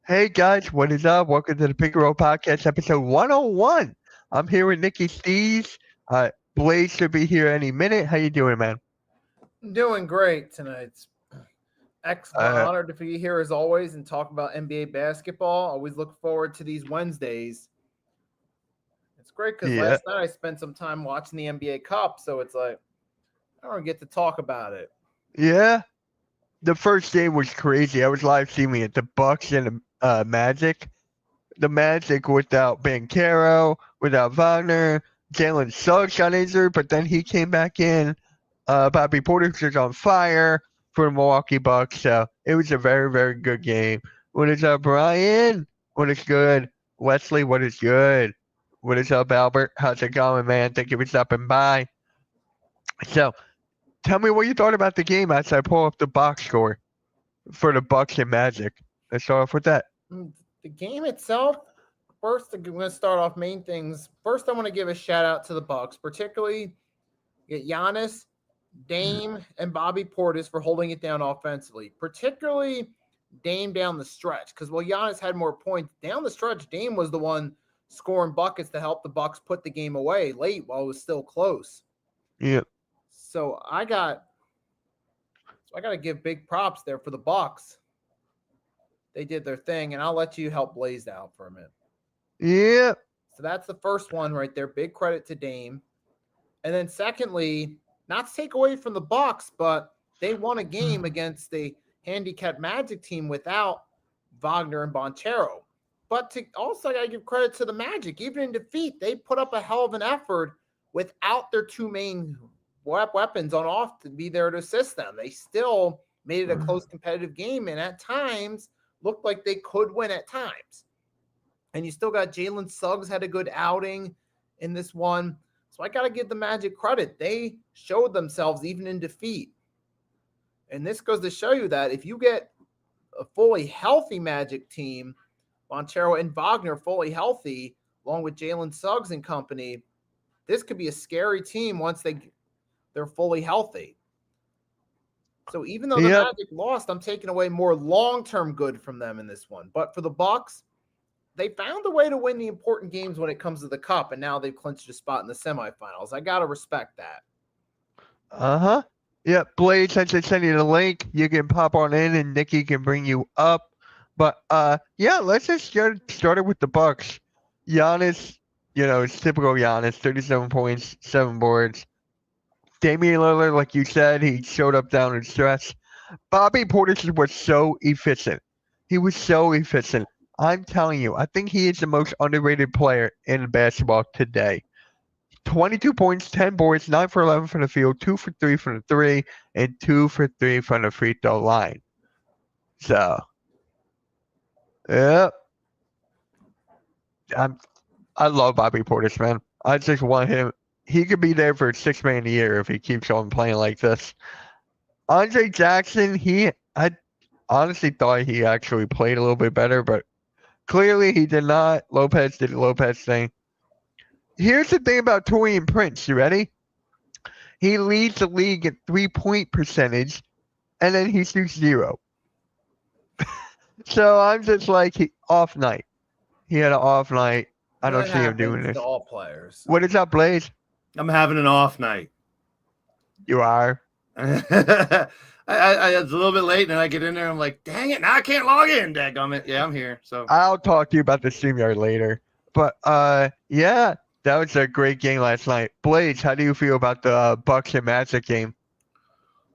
Hey guys, what is up? Welcome to the Pick and Roll Podcast, episode 101. I'm here with Nikki Stees. Blaze should be here any minute. How you doing, man? Doing great tonight. Excellent. Uh, Honored to be here as always and talk about NBA basketball. Always look forward to these Wednesdays. It's great because yeah, last night I spent some time watching the NBA Cup, so it's like I don't get to talk about it. yeah. The first game was crazy. I was live streaming it. The Bucks and the Magic. The Magic without Bankero, without Wagner. Jalen Suggs got injured, but then he came back in. Bobby Portis was on fire for the Milwaukee Bucks, so it was a very, very good game. What is up, Brian? What is good? Wesley, what is good? What is up, Albert? How's it going, man? Thank you for stopping by. So, tell me what you thought about the game as I pull up the box score for the Bucks and Magic. Let's start off with that. The game itself, first I'm going to start off main things. First, I want to give a shout out to the Bucks, particularly Giannis, Dame, and Bobby Portis for holding it down offensively, particularly Dame down the stretch. Because while Giannis had more points down the stretch, Dame was the one scoring buckets to help the Bucks put the game away late while it was still close. Yeah. So I got to give big props there for the Bucks. They did their thing, and I'll let you help Blaze out for a minute. Yeah. So that's the first one right there. Big credit to Dame. And then secondly, not to take away from the Bucks, but they won a game against the handicapped Magic team without Wagner and Banchero. But also, I got to give credit to the Magic. Even in defeat, they put up a hell of an effort without their two main weapons on off to be there to assist them. They still made it a close competitive game, and at times looked like they could win at times. And you still got Jalen Suggs had a good outing in this one. So I got to give the Magic credit. They showed themselves even in defeat. And this goes to show you that if you get a fully healthy Magic team, Banchero and Wagner fully healthy, along with Jalen Suggs and company, this could be a scary team once they're fully healthy. So even though the Magic lost, I'm taking away more long-term good from them in this one. But for the Bucks, they found a way to win the important games when it comes to the Cup, and now they've clinched a spot in the semifinals. I got to respect that. Uh-huh. Yeah, Blaze, I just send you the link. You can pop on in and Nikki can bring you up. But yeah, let's just get started with the Bucks. Giannis, it's typical Giannis, 37 points, 7 boards. Damian Lillard, like you said, he showed up down in stretch. Bobby Portis was so efficient. He was so efficient. I'm telling you, I think he is the most underrated player in basketball today. 22 points, 10 boards, 9 for 11 from the field, 2 for 3 from the 3, and 2 for 3 from the free throw line. So, yeah. I love Bobby Portis, man. I just want him. He could be there for 6 man a year if he keeps on playing like this. Andre Jackson, I honestly thought he actually played a little bit better, but clearly he did not. Lopez did the Lopez thing. Here's the thing about Taurean Prince. You ready? He leads the league at 3-point percentage, and then he shoots 0. So I'm just like, off night. He had an off night. I don't see him doing this. To all players. What is up, Blaze? I'm having an off night. You are? I it's a little bit late, and I get in there. I'm like, dang it, now I can't log in. Dadgummit. Yeah, I'm here. So I'll talk to you about the StreamYard later. But yeah, that was a great game last night. Blaze, how do you feel about the Bucks and Magic game?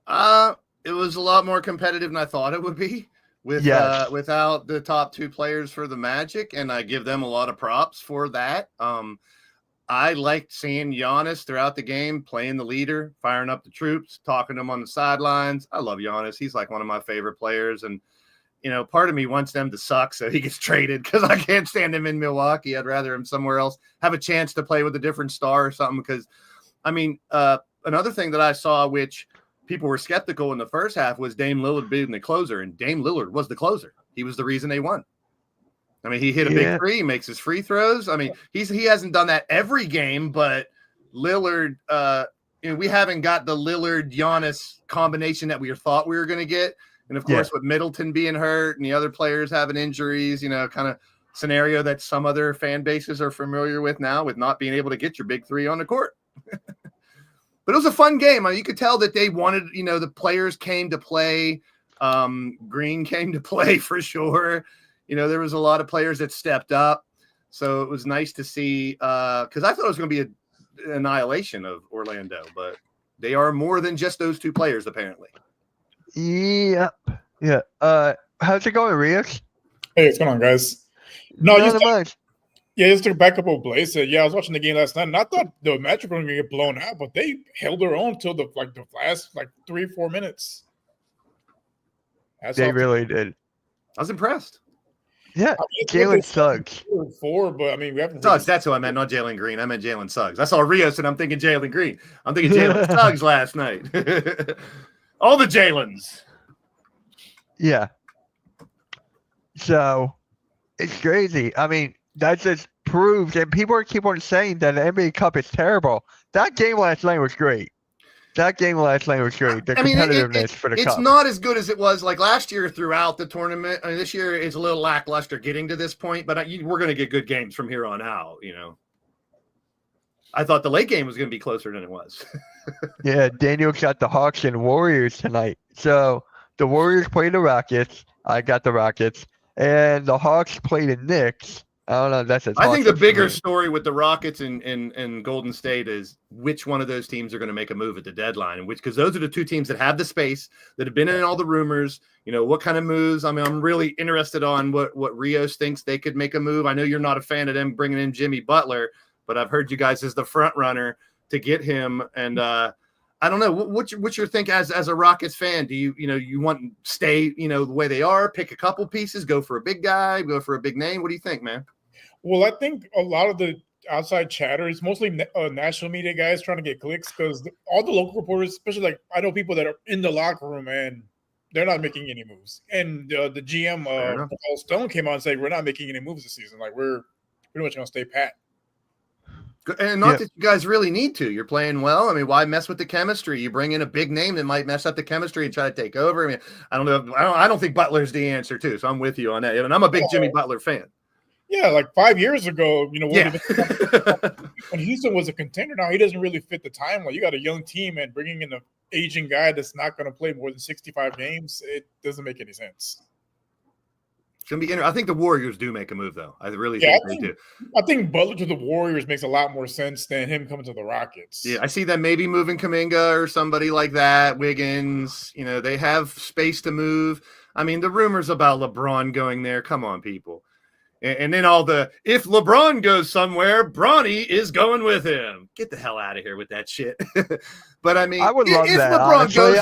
It was a lot more competitive than I thought it would be. Without the top 2 players for the Magic, and I give them a lot of props for that. I liked seeing Giannis throughout the game, playing the leader, firing up the troops, talking to them on the sidelines. I love Giannis. He's like one of my favorite players. And, part of me wants them to suck so he gets traded because I can't stand him in Milwaukee. I'd rather him somewhere else, have a chance to play with a different star or something. Because, another thing that I saw, which people were skeptical in the first half, was Dame Lillard being the closer. And Dame Lillard was the closer. He was the reason they won. He hit a big 3, makes his free throws. He hasn't done that every game, but Lillard, we haven't got the Lillard-Giannis combination that we thought we were going to get. And of course, with Middleton being hurt and the other players having injuries, kind of scenario that some other fan bases are familiar with now, with not being able to get your big three on the court. But it was a fun game. I mean, you could tell that they wanted, the players came to play. Green came to play for sure. There was a lot of players that stepped up. So it was nice to see, because I thought it was going to be an annihilation of Orlando, but they are more than just those two players, apparently. Yep. Yeah. How's it going, Rios? Hey, what's going on, guys? No, Not much. Just to back up what Blaze said. Yeah, I was watching the game last night, and I thought the Magic were going to get blown out, but they held their own till the last 3-4 minutes. They really did. I was impressed. Yeah, Jalen Suggs. 4, but I mean, we haven't. Suggs, that's who I meant, not Jalen Green. I meant Jalen Suggs. I saw Rios, and I'm thinking Jalen Green. I'm thinking Jalen Suggs last night. All the Jalens. Yeah. So it's crazy. I mean, that just proves, and people keep on saying that the NBA Cup is terrible. That game last night was great. The competitiveness for the Cup. It's not as good as it was like last year throughout the tournament. I mean, this year is a little lackluster getting to this point, but we're going to get good games from here on out, I thought the late game was going to be closer than it was. Yeah, Daniel got the Hawks and Warriors tonight. So the Warriors played the Rockets. I got the Rockets. And the Hawks played the Knicks. I don't know. I think the bigger story with the Rockets and Golden State is which one of those teams are going to make a move at the deadline, and because those are the two teams that have the space, that have been in all the rumors. What kind of moves? I mean, I'm really interested on what Rios thinks they could make a move. I know you're not a fan of them bringing in Jimmy Butler, but I've heard you guys as the front runner to get him. And I don't know what's your think as a Rockets fan. Do you want to stay the way they are, pick a couple pieces, go for a big guy, go for a big name? What do you think, man? Well, I think a lot of the outside chatter is mostly national media guys trying to get clicks, because all the local reporters, especially I know people that are in the locker room and they're not making any moves. And the GM, Paul Stone, came out and said, we're not making any moves this season. We're pretty much going to stay pat. And not that you guys really need to. You're playing well. I mean, why mess with the chemistry? You bring in a big name that might mess up the chemistry and try to take over. I mean, I don't know. I don't think Butler's the answer too. So I'm with you on that. And I'm a big Jimmy Butler fan. Yeah, 5 years ago, when Houston was a contender, now he doesn't really fit the timeline. You got a young team, and bringing in an aging guy that's not going to play more than 65 games, it doesn't make any sense. It's going to be interesting. I think the Warriors do make a move, though. I really think they do. I think Butler to the Warriors makes a lot more sense than him coming to the Rockets. Yeah, I see them maybe moving Kuminga or somebody like that, Wiggins. They have space to move. I mean, the rumors about LeBron going there, come on, people. And then if LeBron goes somewhere, Bronny is going with him. Get the hell out of here with that shit. But I mean, I would love that.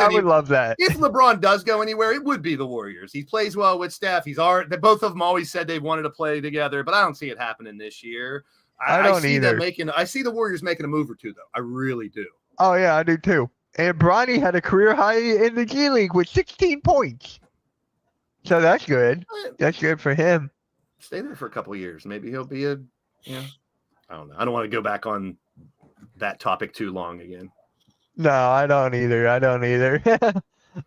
I would love that. If LeBron does go anywhere, it would be the Warriors. He plays well with Steph. Both of them always said they wanted to play together, but I don't see it happening this year. I don't either. I see the Warriors making a move or two, though. I really do. Oh yeah, I do too. And Bronny had a career high in the G League with 16 points. So that's good. That's good for him. Stay there for a couple of years. Maybe he'll be I don't know. I don't want to go back on that topic too long again. No, I don't either.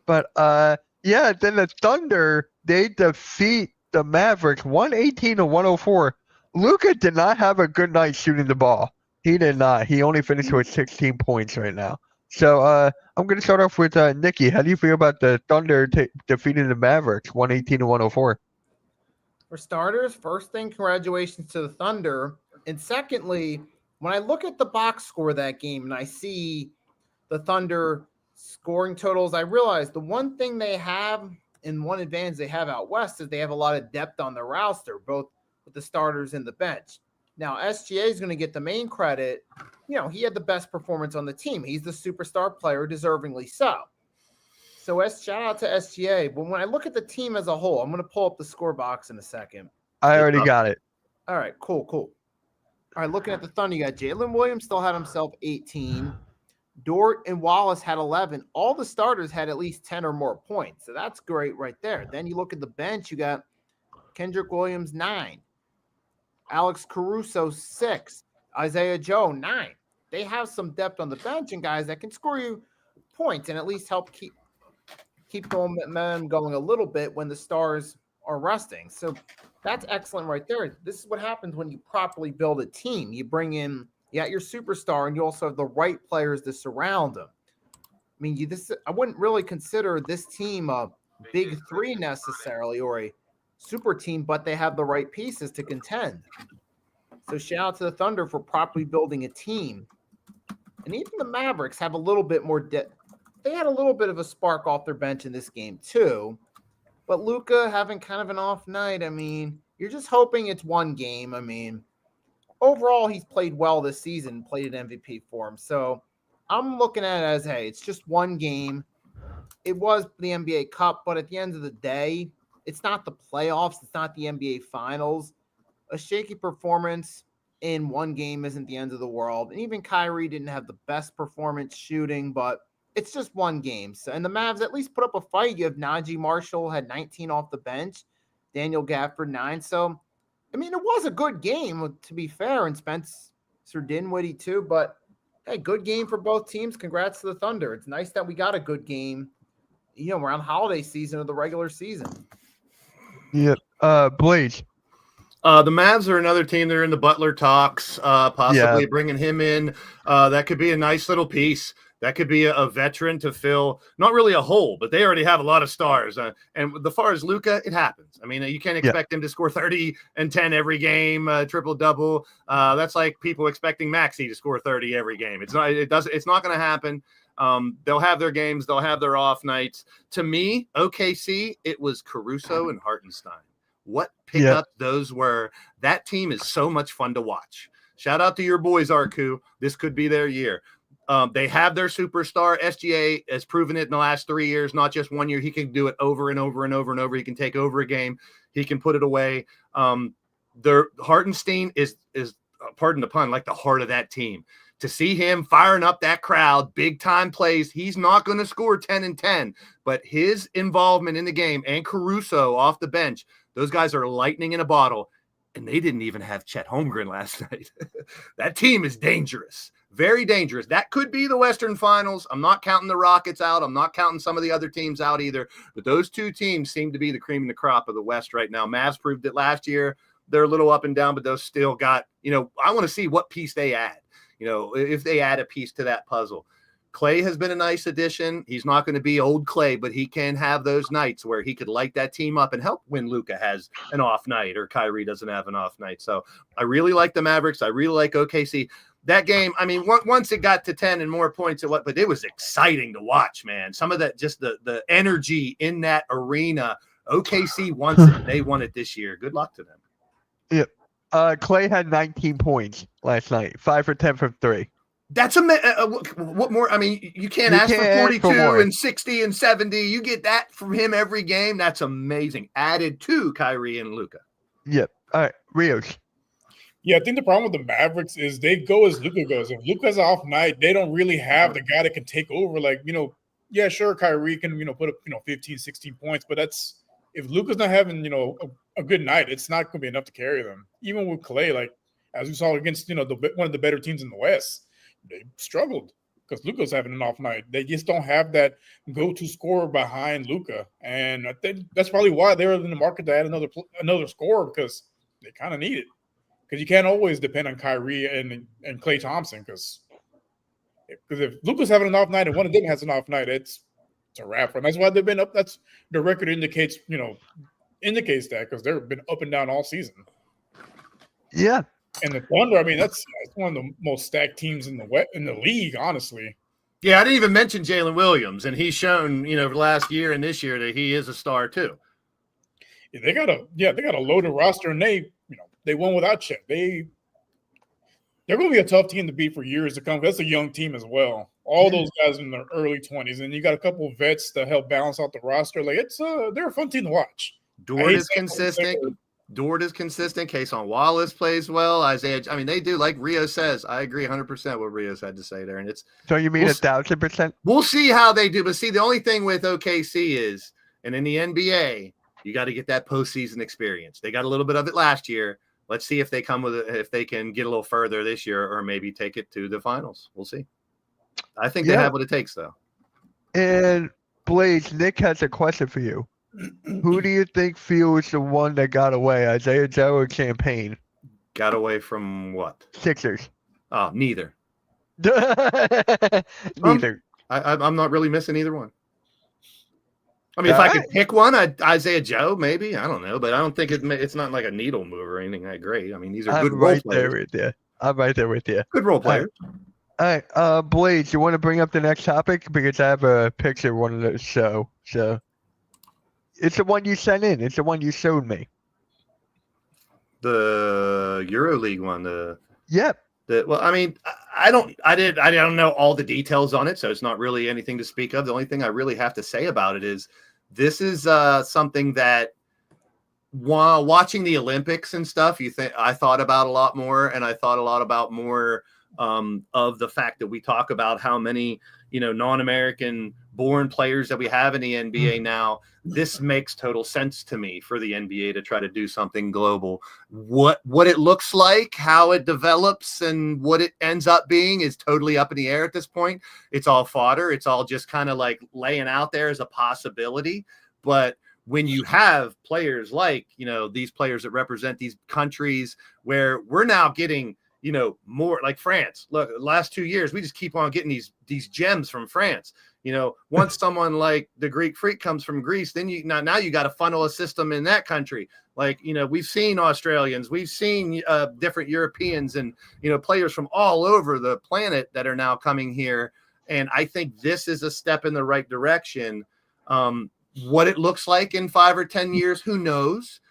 But then the Thunder, they defeat the Mavericks 118-104. Luka did not have a good night shooting the ball. He did not. He only finished with 16 points right now. So I'm going to start off with Nikki. How do you feel about the Thunder defeating the Mavericks 118-104? For starters, first thing, congratulations to the Thunder. And secondly, when I look at the box score of that game and I see the Thunder scoring totals, I realize the one thing they have and one advantage they have out west is they have a lot of depth on their roster, both with the starters and the bench. Now, SGA is going to get the main credit. He had the best performance on the team. He's the superstar player, deservingly so. So shout out to SGA. But when I look at the team as a whole, I'm going to pull up the score box in a second. I already got it. All right, cool. All right, looking at the Thunder, you got Jalen Williams still had himself 18. Dort and Wallace had 11. All the starters had at least 10 or more points. So that's great right there. Then you look at the bench, you got Kendrick Williams, 9. Alex Caruso, 6. Isaiah Joe, 9. They have some depth on the bench and guys that can score you points and at least help keep keep the momentum going a little bit when the stars are resting. So that's excellent right there. This is what happens when you properly build a team. You bring in, you got your superstar, and you also have the right players to surround them. I mean, I wouldn't really consider this team a big three necessarily or a super team, but they have the right pieces to contend. So shout out to the Thunder for properly building a team. And even the Mavericks have a little bit more they had a little bit of a spark off their bench in this game too. But Luka having kind of an off night, I mean, you're just hoping it's one game. I mean, overall, he's played well this season, played an MVP for him. So I'm looking at it as, hey, it's just one game. It was the NBA Cup, but at the end of the day, it's not the playoffs. It's not the NBA Finals. A shaky performance in one game isn't the end of the world. And even Kyrie didn't have the best performance shooting, but it's just one game. So, and the Mavs at least put up a fight. You have Najee Marshall had 19 off the bench, Daniel Gafford 9. So, I mean, it was a good game, to be fair, and Spencer Dinwiddie too. But hey, good game for both teams. Congrats to the Thunder. It's nice that we got a good game, around holiday season of the regular season. Yep. Blaze. The Mavs are another team. They're in the Butler talks, possibly bringing him in. That could be a nice little piece. That could be a veteran to fill, not really a hole, but they already have a lot of stars. And as far as Luka, it happens. I mean, you can't expect him to score 30 and 10 every game, triple-double. That's like people expecting Maxey to score 30 every game. It's not going to happen. They'll have their games. They'll have their off nights. To me, OKC, it was Caruso and Hartenstein. What pickups those were. That team is so much fun to watch. Shout out to your boys, Arku. This could be their year. They have their superstar. SGA has proven it in the last 3 years, not just 1 year. He can do it over and over and over and over. He can take over a game. He can put it away. Their Hartenstein is pardon the pun, like the heart of that team. To see him firing up that crowd, big time plays, he's not going to score 10 and 10, but his involvement in the game and Caruso off the bench, those guys are lightning in a bottle, and they didn't even have Chet Holmgren last night. That team is dangerous, very dangerous. That could be the Western Finals. I'm not counting the Rockets out. I'm not counting some of the other teams out either, but those two teams seem to be the cream of the crop of the West right now. Mavs proved it last year. They're a little up and down, but those still got, I want to see what piece they add. If they add a piece to that puzzle. Clay has been a nice addition. He's not going to be old Clay, but he can have those nights where he could light that team up and help when Luka has an off night or Kyrie doesn't have an off night. So I really like the Mavericks. I really like OKC. That game, I mean, once it got to 10 and more points, but it was exciting to watch, man. Some of that, just the energy in that arena. OKC wants it. They won it this year. Good luck to them. Yep. Clay had 19 points last night, 5 for 10 from 3. That's what more? I mean, you can't ask for 42 and 60 and 70. You get that from him every game. That's amazing. Added to Kyrie and Luka. Yep. All right, Rios. Yeah, I think the problem with the Mavericks is they go as Luka goes. If Luka's off night, they don't really have the guy that can take over. Like, yeah, sure, Kyrie can, put up, 15, 16 points, but that's if Luka's not having, a good night, it's not going to be enough to carry them. Even with Clay, like as we saw against, one of the better teams in the West, they struggled because Luka's having an off night. They just don't have that go-to scorer behind Luka, and I think that's probably why they were in the market to add another scorer because they kind of need it. Because you can't always depend on Kyrie and Klay Thompson because if Luka's having an off night and one of them has an off night, it's a wrap. And that's why they've been up. That's the record indicates that because they've been up and down all season. Yeah. And the Thunder, I mean, that's one of the most stacked teams in the league, honestly. Yeah, I didn't even mention Jalen Williams, and he's shown, last year and this year that he is a star too. Yeah, they got a loaded roster, and they won without Chet. They're going to be a tough team to beat for years to come. That's a young team as well. All those guys in their early 20s, and you got a couple of vets to help balance out the roster. Like they're a fun team to watch. Dort is consistent. Cason Wallace plays well. Isaiah, I mean, they do, like Rio says. I agree 100% what Rio's had to say there. And it's so you mean 1,000%? We'll see how they do. But see, the only thing with OKC is, and in the NBA, you got to get that postseason experience. They got a little bit of it last year. Let's see if they come with it, if they can get a little further this year, or maybe take it to the finals. We'll see. I think they have what it takes, though. And Blaze, Nick has a question for you. Who do you think feels the one that got away, Isaiah Joe or Champagne? Got away from what? Sixers. Oh, neither. Neither. I'm not really missing either one. I mean, if I could pick one, Isaiah Joe, maybe. I don't know, but I don't think it's not like a needle mover or anything. I agree. I mean, these are good role players. I'm right there with you. Good role players. All right, Blaze, you want to bring up the next topic? Because I have a picture of one of those show. So it's the one you sent in. It's the one you showed me. The EuroLeague one. Yep. Well, I mean, I don't know all the details on it, so it's not really anything to speak of. The only thing I really have to say about it is this is something that while watching the Olympics and stuff, I thought about a lot more, and I thought a lot about more of the fact that we talk about how many, non-American born players that we have in the NBA now. This makes total sense to me for the NBA to try to do something global. What it looks like, how it develops, and what it ends up being is totally up in the air at this point. It's all fodder. It's all just kind of like laying out there as a possibility. But when you have players like, these players that represent these countries where we're now getting, more like France. Look, the last 2 years, we just keep on getting these gems from France. Once someone like the Greek Freak comes from Greece, then now you got to funnel a system in that country. Like, we've seen Australians, we've seen different Europeans and, players from all over the planet that are now coming here. And I think this is a step in the right direction. What it looks like in 5 or 10 years, who knows?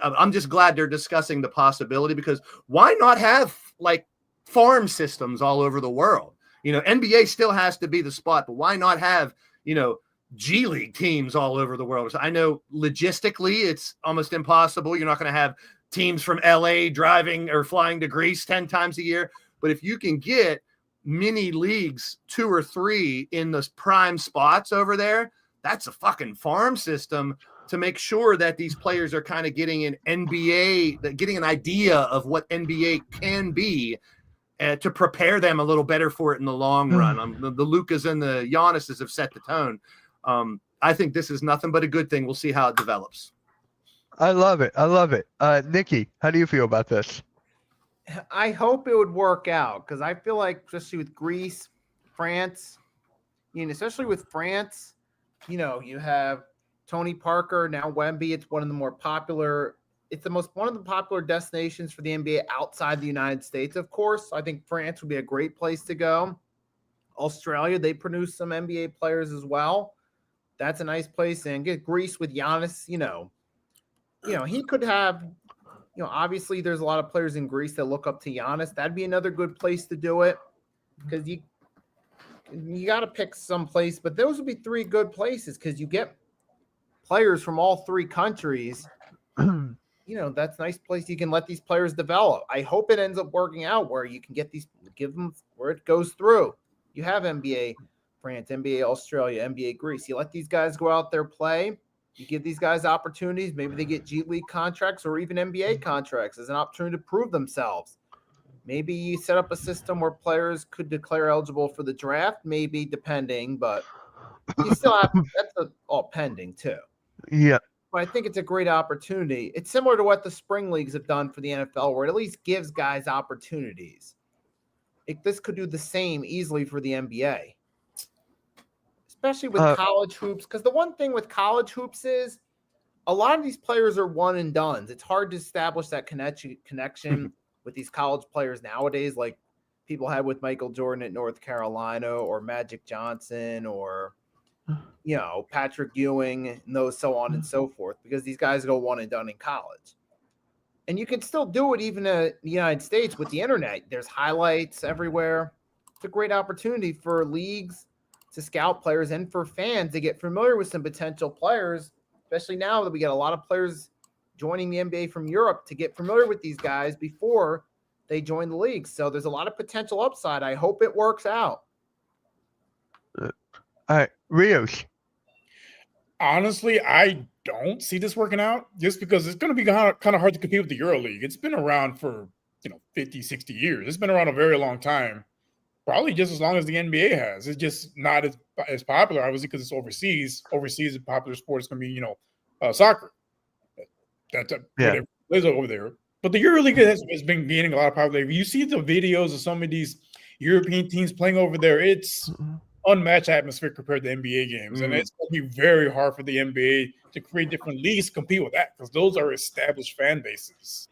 I'm just glad they're discussing the possibility, because why not have like farm systems all over the world? NBA still has to be the spot, but why not have, G League teams all over the world? So I know logistically it's almost impossible. You're not going to have teams from LA driving or flying to Greece 10 times a year. But if you can get mini leagues, 2 or 3 in those prime spots over there, that's a fucking farm system to make sure that these players are kind of getting an NBA, getting an idea of what NBA can be, to prepare them a little better for it in the long run. The Lukas and the Giannis's have set the tone. I think this is nothing but a good thing. We'll see how it develops. I love it. Nikki, how do you feel about this? I hope it would work out, because I feel like, especially with Greece, France, especially with France, you have Tony Parker, now Wemby. It's one of the more popular. It's one of the popular destinations for the NBA outside the United States, of course. I think France would be a great place to go. Australia, they produce some NBA players as well. That's a nice place. And get Greece with Giannis, he could have, obviously there's a lot of players in Greece that look up to Giannis. That'd be another good place to do it, because you got to pick some place. But those would be 3 good places, because you get players from all 3 countries. That's a nice place you can let these players develop. I hope it ends up working out where you can give them where it goes through. You have NBA France, NBA Australia, NBA Greece. You let these guys go out there, play. You give these guys opportunities. Maybe they get G League contracts or even NBA contracts as an opportunity to prove themselves. Maybe you set up a system where players could declare eligible for the draft, maybe, depending, but you still have that's all pending too. Yeah. But I think it's a great opportunity. It's similar to what the spring leagues have done for the NFL, where it at least gives guys opportunities. This could do the same easily for the NBA, especially with college hoops. Because the one thing with college hoops is a lot of these players are one and dones. It's hard to establish that connection with these college players nowadays, like people had with Michael Jordan at North Carolina, or Magic Johnson, or Patrick Ewing, and those, so on and so forth, because these guys go one and done in college. And you can still do it even in the United States with the internet. There's highlights everywhere. It's a great opportunity for leagues to scout players and for fans to get familiar with some potential players, especially now that we get a lot of players joining the NBA from Europe, to get familiar with these guys before they join the league. So there's a lot of potential upside. I hope it works out. All right, Rios. Honestly, I don't see this working out, just because it's going to be kind of hard to compete with the EuroLeague. It's been around for 50, 60 years. It's been around a very long time, probably just as long as the NBA has. It's just not as as popular, obviously, because it's overseas. Overseas, the popular sport is going to be, soccer. That's what it plays over there. But the EuroLeague has been gaining a lot of popularity. You see the videos of some of these European teams playing over there. It's unmatched atmosphere compared to NBA games. And it's going to be very hard for the NBA to create different leagues to compete with that because those are established fan bases.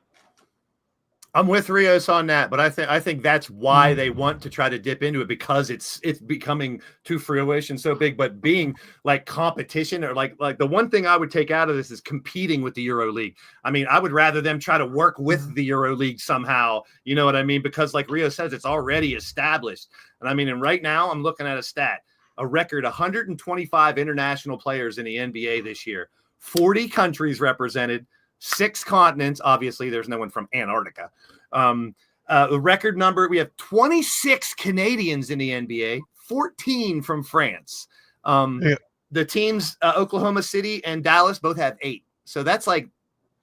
I'm with Rios on that, but I think that's why they want to try to dip into it, because it's becoming to fruition so big. But being like competition, or like the one thing I would take out of this is competing with the EuroLeague. I mean, I would rather them try to work with the EuroLeague somehow. You know what I mean? Because like Rio says, it's already established. And I mean, and right now I'm looking at a stat, a record 125 international players in the NBA this year, 40 countries represented. 6 continents. Obviously, there's no one from Antarctica. The record number, we have 26 Canadians in the NBA, 14 from France. The teams, Oklahoma City and Dallas, both have 8. So that's like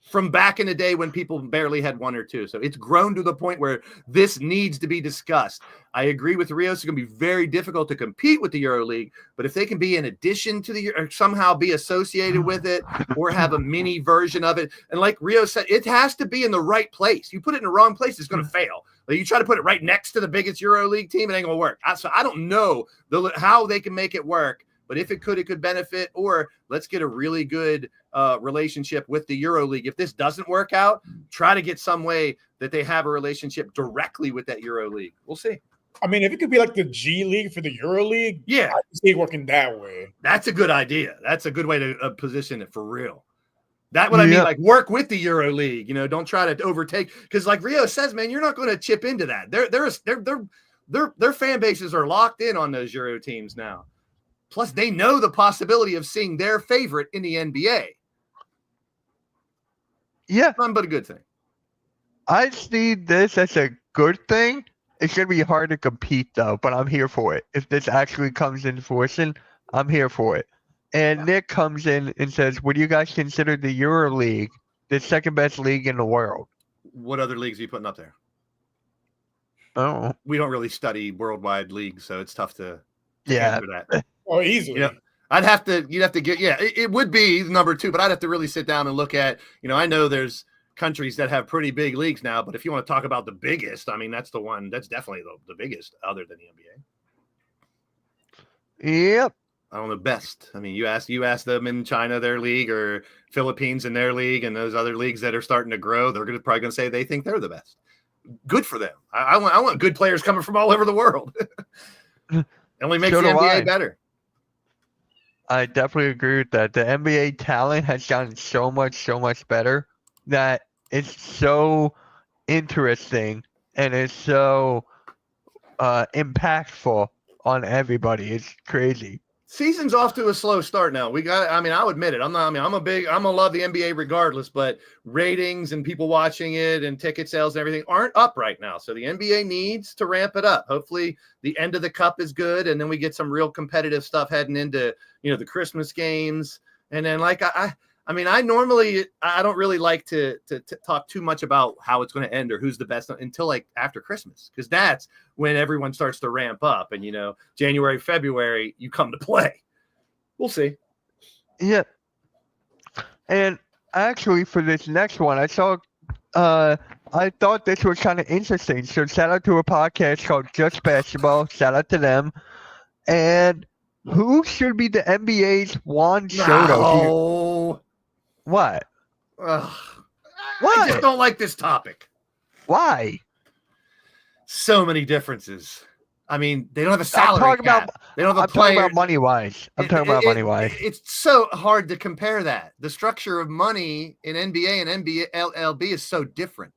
from back in the day when people barely had 1 or 2. So it's grown to the point where this needs to be discussed. I agree with Rios. It's going to be very difficult to compete with the EuroLeague, but if they can be in addition to or somehow be associated with it or have a mini version of it. And like Rios said, it has to be in the right place. You put it in the wrong place, it's going to fail. Like you try to put it right next to the biggest EuroLeague team, it ain't going to work. So I don't know how they can make it work. But if it could benefit, or let's get a really good relationship with the EuroLeague. If this doesn't work out, try to get some way that they have a relationship directly with that EuroLeague. We'll see. I mean, if it could be like the G League for the EuroLeague, I can see it working that way. That's a good idea. That's a good way to position it for real. That's what I mean. Like work with the EuroLeague. You know, don't try to overtake, because like Rio says, man, you're not going to chip into that. Their fan bases are locked in on those Euro teams now. Plus, they know the possibility of seeing their favorite in the NBA. Yeah. None but a good thing. I see this as a good thing. It's going to be hard to compete, though, but I'm here for it. If this actually comes into fruition, I'm here for it. And Nick comes in and says, would you guys consider the EuroLeague the second best league in the world? What other leagues are you putting up there? Oh. We don't really study worldwide leagues, so it's tough to answer that. Oh, easily. Yeah. You'd have to get, it would be number 2, but I'd have to really sit down and look at, I know there's countries that have pretty big leagues now, but if you want to talk about the biggest, I mean, that's the one, that's definitely the biggest other than the NBA. Yep. I don't know, best. I mean, you ask them in China, their league, or Philippines in their league, and those other leagues that are starting to grow, they're probably going to say they think they're the best. Good for them. I want good players coming from all over the world. It only makes the NBA better. I definitely agree with that. The NBA talent has gotten so much better that it's so interesting and it's so impactful on everybody. It's crazy. Season's off to a slow start now. I'll admit it. I'm gonna love the NBA regardless, but ratings and people watching it and ticket sales and everything aren't up right now. So the NBA needs to ramp it up. Hopefully the end of the cup is good, and then we get some real competitive stuff heading into, the Christmas games. And then I don't really like to talk too much about how it's going to end or who's the best until like after Christmas, because that's when everyone starts to ramp up, and January, February, you come to play. We'll see. Yeah. And actually, for this next one, I thought this was kind of interesting. So shout out to a podcast called Just Basketball. Shout out to them. And who should be the NBA's Juan Soto? No. What? Ugh. What? I just don't like this topic. Why? So many differences. I mean, they don't have a salary cap. They don't have a player. I'm talking about money-wise. It's so hard to compare that. The structure of money in NBA and NBLB is so different.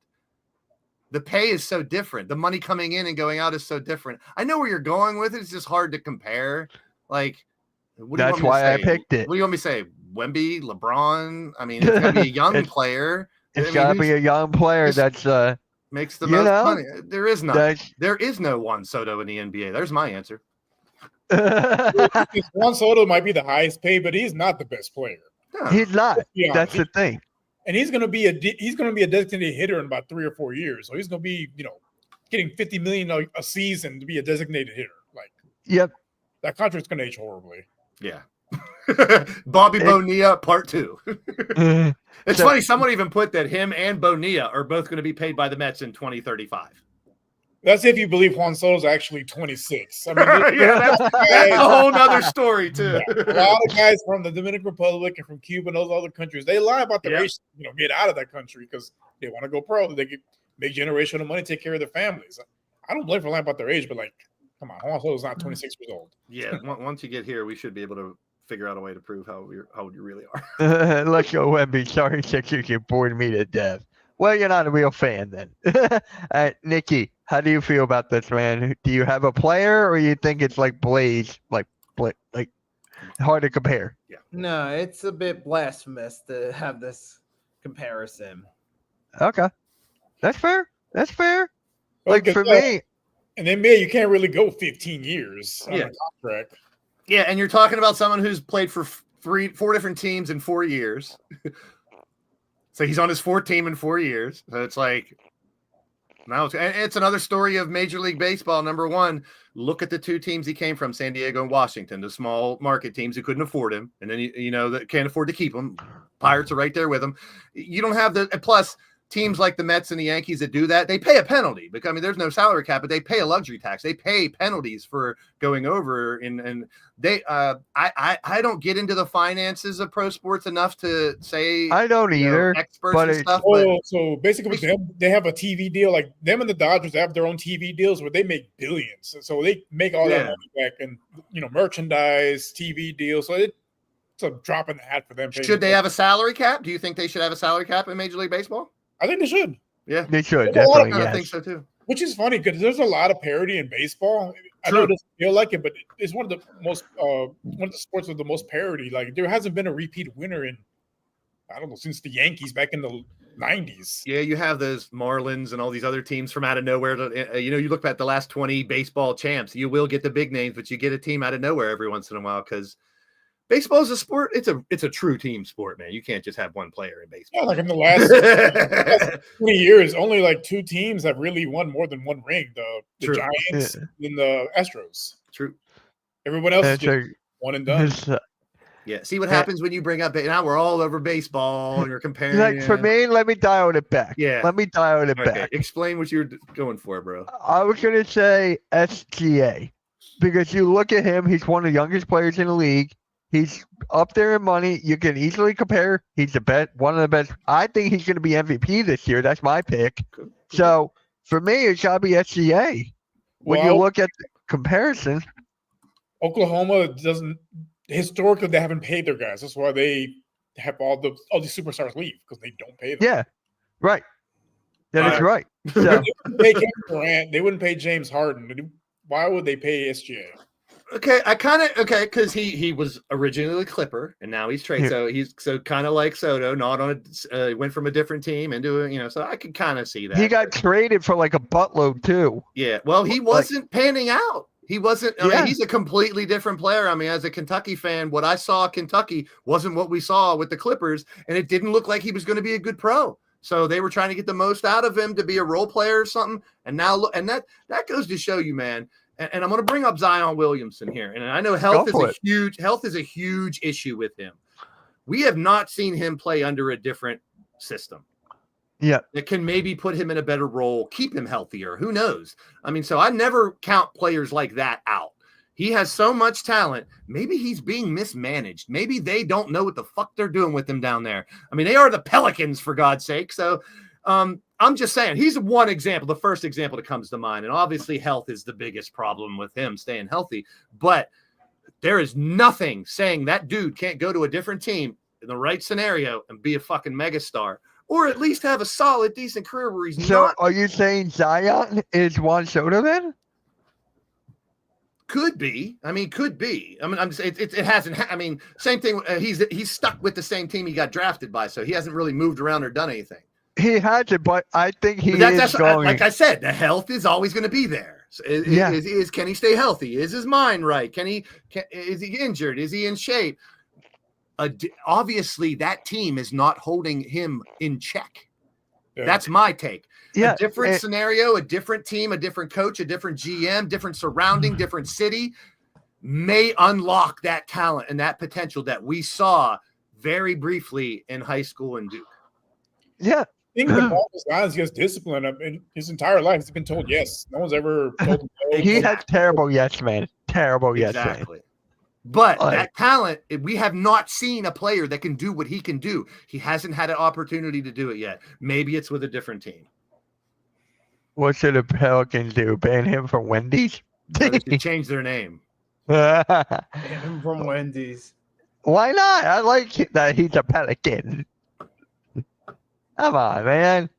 The pay is so different. The money coming in and going out is so different. I know where you're going with it. It's just hard to compare. Like, that's why I picked it. What do you want me to say? Wemby, LeBron? I mean, it's got to be a young player. It's got to be a young player that's makes the most money. There is none. There is no Juan Soto in the NBA. There's my answer. Juan Soto might be the highest paid, but he's not the best player. No. He's not. Yeah, that's the thing. And he's going to be a designated hitter in about 3 or 4 years. So he's going to be, getting $50 million a season to be a designated hitter. Yep. that contract's going to age horribly. Yeah. Bobby Bonilla Part 2. It's funny. Someone even put that him and Bonilla are both going to be paid by the Mets in 2035. That's if you believe Juan Soto's actually 26. I mean, that's a whole nother story too. A lot of guys from the Dominican Republic and from Cuba and those other countries, they lie about their age, get out of that country because they want to go pro. They can make generational money, take care of their families. I don't blame for lying about their age, but come on, Juan Soto's not 26 years old. Yeah, once you get here, we should be able to figure out a way to prove how old you really are. Let's go, Wemby. Sorry, Sixers, you bored me to death. Well, you're not a real fan then. Nikki, how do you feel about this, man? Do you have a player, or you think it's like Blaze, like hard to compare? Yeah. No, it's a bit blasphemous to have this comparison. Okay, that's fair. That's fair. Well, Like for me, and then you can't really go 15 years on a contract. Yeah, and you're talking about someone who's played for 4 different teams in 4 years. So he's on his 4th team in 4 years. So it's like, now it's another story of Major League Baseball. Number one, look at the 2 teams he came from, San Diego and Washington, the small market teams who couldn't afford him. And then, that can't afford to keep him. Pirates are right there with him. You don't have plus teams like the Mets and the Yankees that do that, they pay a penalty because there's no salary cap, but they pay a luxury tax. They pay penalties for going over, and they I don't get into the finances of pro sports enough to say I don't either. Experts but and stuff. So basically, they have a TV deal. Like them and the Dodgers have their own TV deals where they make billions. So they make all that money back, and merchandise, TV deals. So it's a drop in the hat for them. Should they have a salary cap? Do you think they should have a salary cap in Major League Baseball? I think they should. Yeah, they should. Definitely, I think so too. Which is funny because there's a lot of parity in baseball. I know it doesn't feel like it, but it's one of the sports with the most parity. Like there hasn't been a repeat winner in, I don't know, since the Yankees back in the 90s. Yeah, you have those Marlins and all these other teams from out of nowhere. You look at the last 20 baseball champs. You will get the big names, but you get a team out of nowhere every once in a while because baseball is a sport. It's a true team sport, man. You can't just have one player in baseball. Yeah, like in the last 20 years, only like 2 teams have really won more than 1 ring. The Giants and the Astros. True. Everyone else is just one and done. Yeah. See what happens when you bring up now we're all over baseball and you're comparing. Like for me, let me dial it back. Yeah. Let me dial it back. Explain what you're going for, bro. I was gonna say SGA because you look at him. He's one of the youngest players in the league. He's up there in money. You can easily compare. He's the best, one of the best. I think he's going to be MVP this year. That's my pick. Good. So for me, it's got to be SGA. When you look at the comparison, Oklahoma doesn't historically they haven't paid their guys. That's why they have all these superstars leave because they don't pay them. Yeah, right. That is right. So they wouldn't pay Kevin Durant. They wouldn't pay James Harden. Why would they pay SGA? Okay, because he was originally a Clipper and now he's traded. So he's kind of like Soto, not on went from a different team into so I could kind of see that. He got traded for like a buttload too. Yeah, well, he wasn't panning out. He wasn't. I mean, he's a completely different player. I mean, as a Kentucky fan, what I saw Kentucky wasn't what we saw with the Clippers, and it didn't look like he was going to be a good pro. So they were trying to get the most out of him to be a role player or something. And now look, and that goes to show you, man. And I'm going to bring up Zion Williamson here. And I know health is a huge issue with him. We have not seen him play under a different system. Yeah. That can maybe put him in a better role, keep him healthier. Who knows? I mean, so I never count players like that out. He has so much talent. Maybe he's being mismanaged. Maybe they don't know what the fuck they're doing with him down there. I mean, they are the Pelicans, for God's sake. So, I'm just saying he's one example, the first example that comes to mind. And obviously health is the biggest problem with him staying healthy, but there is nothing saying that dude can't go to a different team in the right scenario and be a fucking megastar or at least have a solid, decent career where he's not. Are you saying Zion is Juan Soto then? Could be. I mean, could be. I mean, I'm just, it hasn't. I mean, same thing. He's stuck with the same team he got drafted by, so he hasn't really moved around or done anything. He has it, but I think that's going. Like I said, the health is always going to be there. So can he stay healthy? Is his mind right? Is he injured? Is he in shape? Obviously, that team is not holding him in check. Yeah. That's my take. Yeah, a different scenario, a different team, a different coach, a different GM, different surrounding, different city. may unlock that talent and that potential that we saw very briefly in high school and Duke. Yeah. I think the Marcus Lyons gets disciplined. I mean, his entire life he's been told yes. No one's ever told him no. He has terrible yes man. Terrible yes man. Exactly. But Like- that talent, we have not seen a player that can do what he can do. He hasn't had an opportunity to do it yet. Maybe it's with a different team. What should the Pelicans do? Ban him from Wendy's? Or they should change their name. Ban him from Wendy's. Why not? I like that he's a Pelican. Come on, man.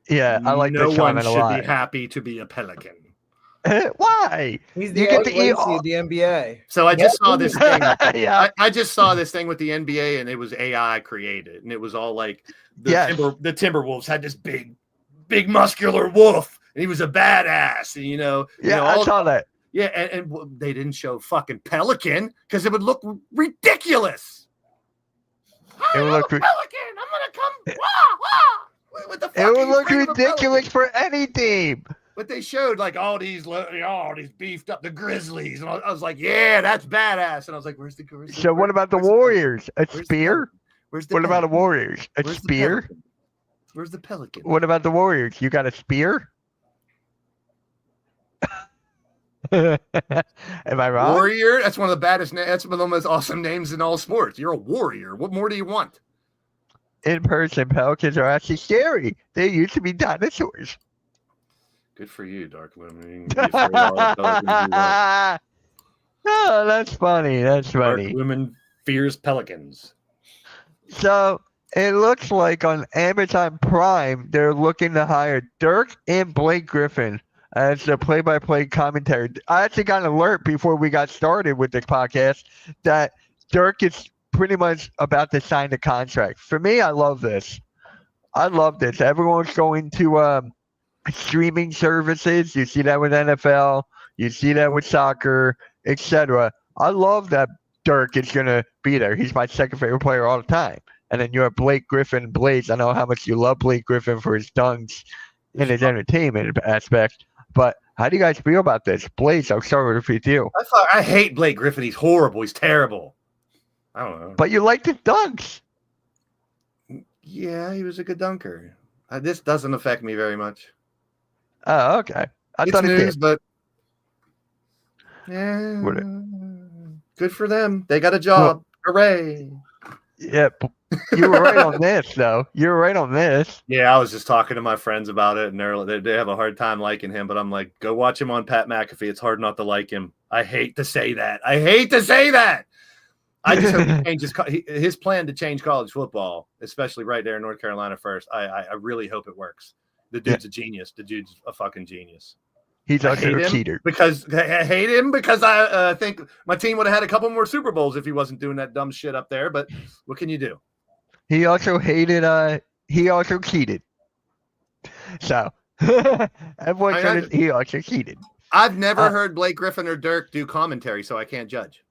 Yeah, I like no this one comment a should lot. be happy to be a Pelican. Why? He's You the get to eat Lacy all- of the NBA. So I just saw this thing. Yeah. I just saw this thing with the NBA, and it was AI created, and it was all like the Yes. the Timberwolves had this big muscular wolf, and he was a badass, and Yeah, all, I saw that. yeah, and they didn't show fucking Pelican because it would look ridiculous. It would look Pelican. I'm gonna come. Wah, wah. What the fuck? It are would you look afraid of a ridiculous pelican? for any team. But they showed like all these beefed up, the Grizzlies, and I was like, yeah, that's badass. And I was like, where's the Grizzlies? So what about the Warriors? A spear? Where's the What about the Pelican? Warriors? A Where's the spear? Pelican? Where's the Pelican? What about the Warriors? You got a spear? Am I wrong? Warrior? That's one of the baddest names. That's one of the most awesome names in all sports. You're a warrior. What more do you want? In person, Pelicans are actually scary. They used to be dinosaurs. Good for you, Dark Lumen. You can be afraid of all the Pelicans you want. Oh, that's funny. That's Dark funny. Lumen fears pelicans. So it looks like on Amazon Prime, they're looking to hire Dirk and Blake Griffin as the play-by-play commentary. I actually got an alert before we got started with this podcast that Dirk is pretty much about to sign the contract. For me, I love this. I love this. Everyone's going to streaming services. You see that with NFL. You see that with soccer, etc. I love that Dirk is going to be there. He's my second favorite player all the time. And then you have Blake Griffin, Blaze. I know how much you love Blake Griffin for his dunks and his entertainment aspect. But how do you guys feel about this? Blaze, I'll start with you. I hate Blake Griffin. He's horrible. He's terrible. I don't know. But you like the dunks. Yeah, he was a good dunker. This doesn't affect me very much. Oh, okay. I It's thought it news, did. but yeah, What good for them. They got a job. Hooray! Yeah, you were right on this, though. You were right on this. Yeah, I was just talking to my friends about it, and they have a hard time liking him. But I'm like, go watch him on Pat McAfee. It's hard not to like him. I hate to say that. I just hope he changes his plan to change college football, especially right there in North Carolina first. I really hope it works. The dude's a genius. The dude's a fucking genius. He's I also hate a him cheater. because I hate him because I think my team would have had a couple more Super Bowls if he wasn't doing that dumb shit up there. But what can you do? He also hated. He also cheated. So everyone I said he also cheated. I've never heard Blake Griffin or Dirk do commentary, so I can't judge.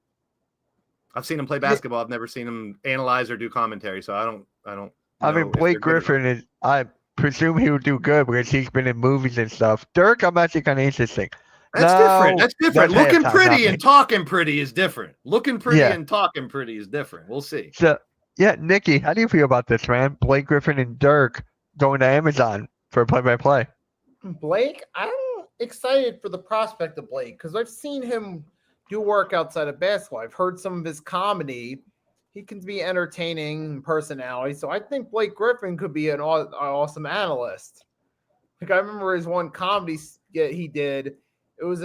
I've seen him play basketball. I've never seen him analyze or do commentary, so I don't. I know mean, if Blake they're good or not. Griffin is. I presume he would do good because he's been in movies and stuff. Dirk, I'm actually kind of interesting. That's different. That's different. that's Looking halftime pretty topic. and talking pretty is different. Looking pretty Yeah. and talking pretty is different. We'll see. So, yeah, Nikki, how do you feel about this, man? Blake Griffin and Dirk going to Amazon for play-by-play. Blake, I'm excited for the prospect of Blake because I've seen him do work outside of basketball. I've heard some of his comedy. He can be entertaining personality. So I think Blake Griffin could be an awesome analyst. Like I remember his one comedy skit he did. It was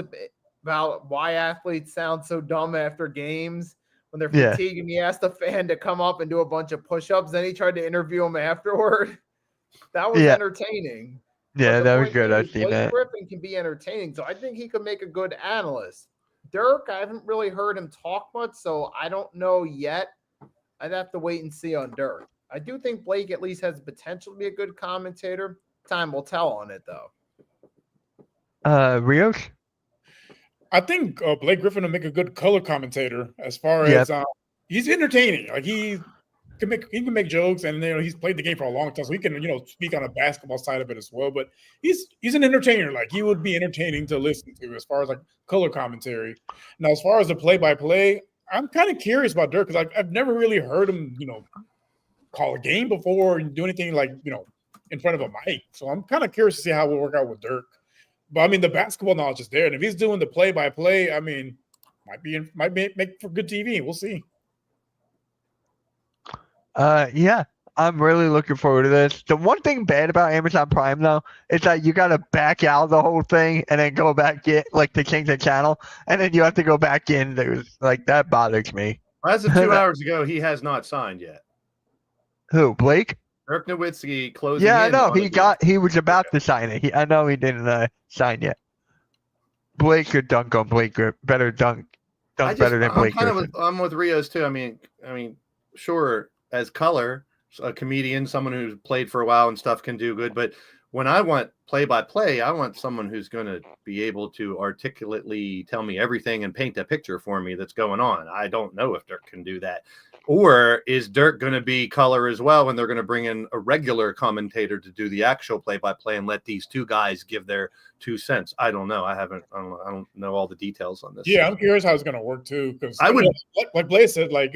about why athletes sound so dumb after games when they're Yeah. fatigued. And he asked a fan to come up and do a bunch of push-ups. Then he tried to interview him afterward. That was Yeah. entertaining. Yeah, But the that was point good. I've is, seen Blake that. Griffin can be entertaining, so I think he could make a good analyst. Dirk, I haven't really heard him talk much, so I don't know yet. I'd have to wait and see on Dirk. I do think Blake at least has potential to be a good commentator. Time will tell on it, though. Rios? I think Blake Griffin will make a good color commentator as far Yep. as he's entertaining. Like he can make jokes, and he's played the game for a long time, so he can speak on a basketball side of it as well. But he's an entertainer. Like, he would be entertaining to listen to as far as like color commentary. Now, as far as the play-by-play, I'm kind of curious about Dirk because I've never really heard him call a game before and do anything like in front of a mic. So I'm kind of curious to see how it will work out with Dirk. But I mean, the basketball knowledge is there, and if he's doing the play-by-play, I mean, might make for good TV. We'll see. Yeah, I'm really looking forward to this. The one thing bad about Amazon Prime though is that you gotta back out the whole thing and then go back in, like, to change the channel, and then you have to go back in. There's like, that bothers me. As of 2 hours ago, he has not signed yet. Who, Blake? Dirk Nowitzki closing. Yeah, I in know on he was about to sign it. I know he didn't sign yet. Blake could dunk on Blake. Better dunk better than Blake. I'm with Rios too. I mean, sure, as color, a comedian, someone who's played for a while and stuff can do good. But when I want play-by-play, I want someone who's going to be able to articulately tell me everything and paint a picture for me that's going on. I don't know if Dirk can do that. Or is Dirk going to be color as well when they're going to bring in a regular commentator to do the actual play-by-play and let these two guys give their 2 cents? I don't know. I don't know all the details on this. Yeah, I'm curious how it's going to work too. Because I would, like Blaze said, like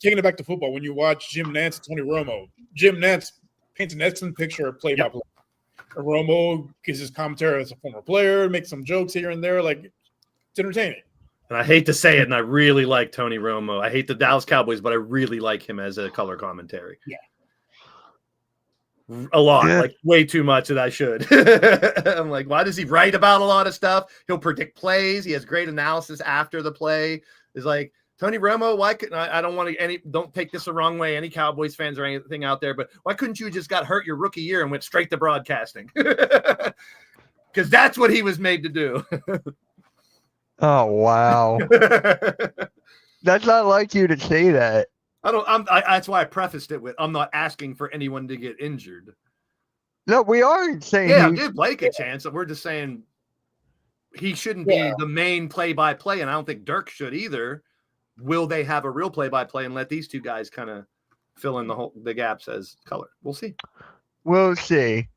taking it back to football, when you watch Jim Nantz and Tony Romo, Jim Nantz paints an excellent picture of play-by-play. Yep. Romo gives his commentary as a former player, makes some jokes here and there. Like, it's entertaining. And I hate to say it, and I really like Tony Romo. I hate the Dallas Cowboys, but I really like him as a color commentary. Yeah. A lot, like way too much that I should. I'm like, why does he write about a lot of stuff? He'll predict plays. He has great analysis after the play. It's like, Tony Romo, why couldn't I don't want to don't take this the wrong way, any Cowboys fans or anything out there, but why couldn't you just got hurt your rookie year and went straight to broadcasting? Because that's what he was made to do. Oh, wow. That's not like you to say that. That's why I prefaced it with, I'm not asking for anyone to get injured. No, we aren't saying. Yeah, give Blake a chance. We're just saying he shouldn't be the main play-by-play, and I don't think Dirk should either. Will they have a real play-by-play and let these two guys kind of fill in the gaps as color? We'll see. We'll see.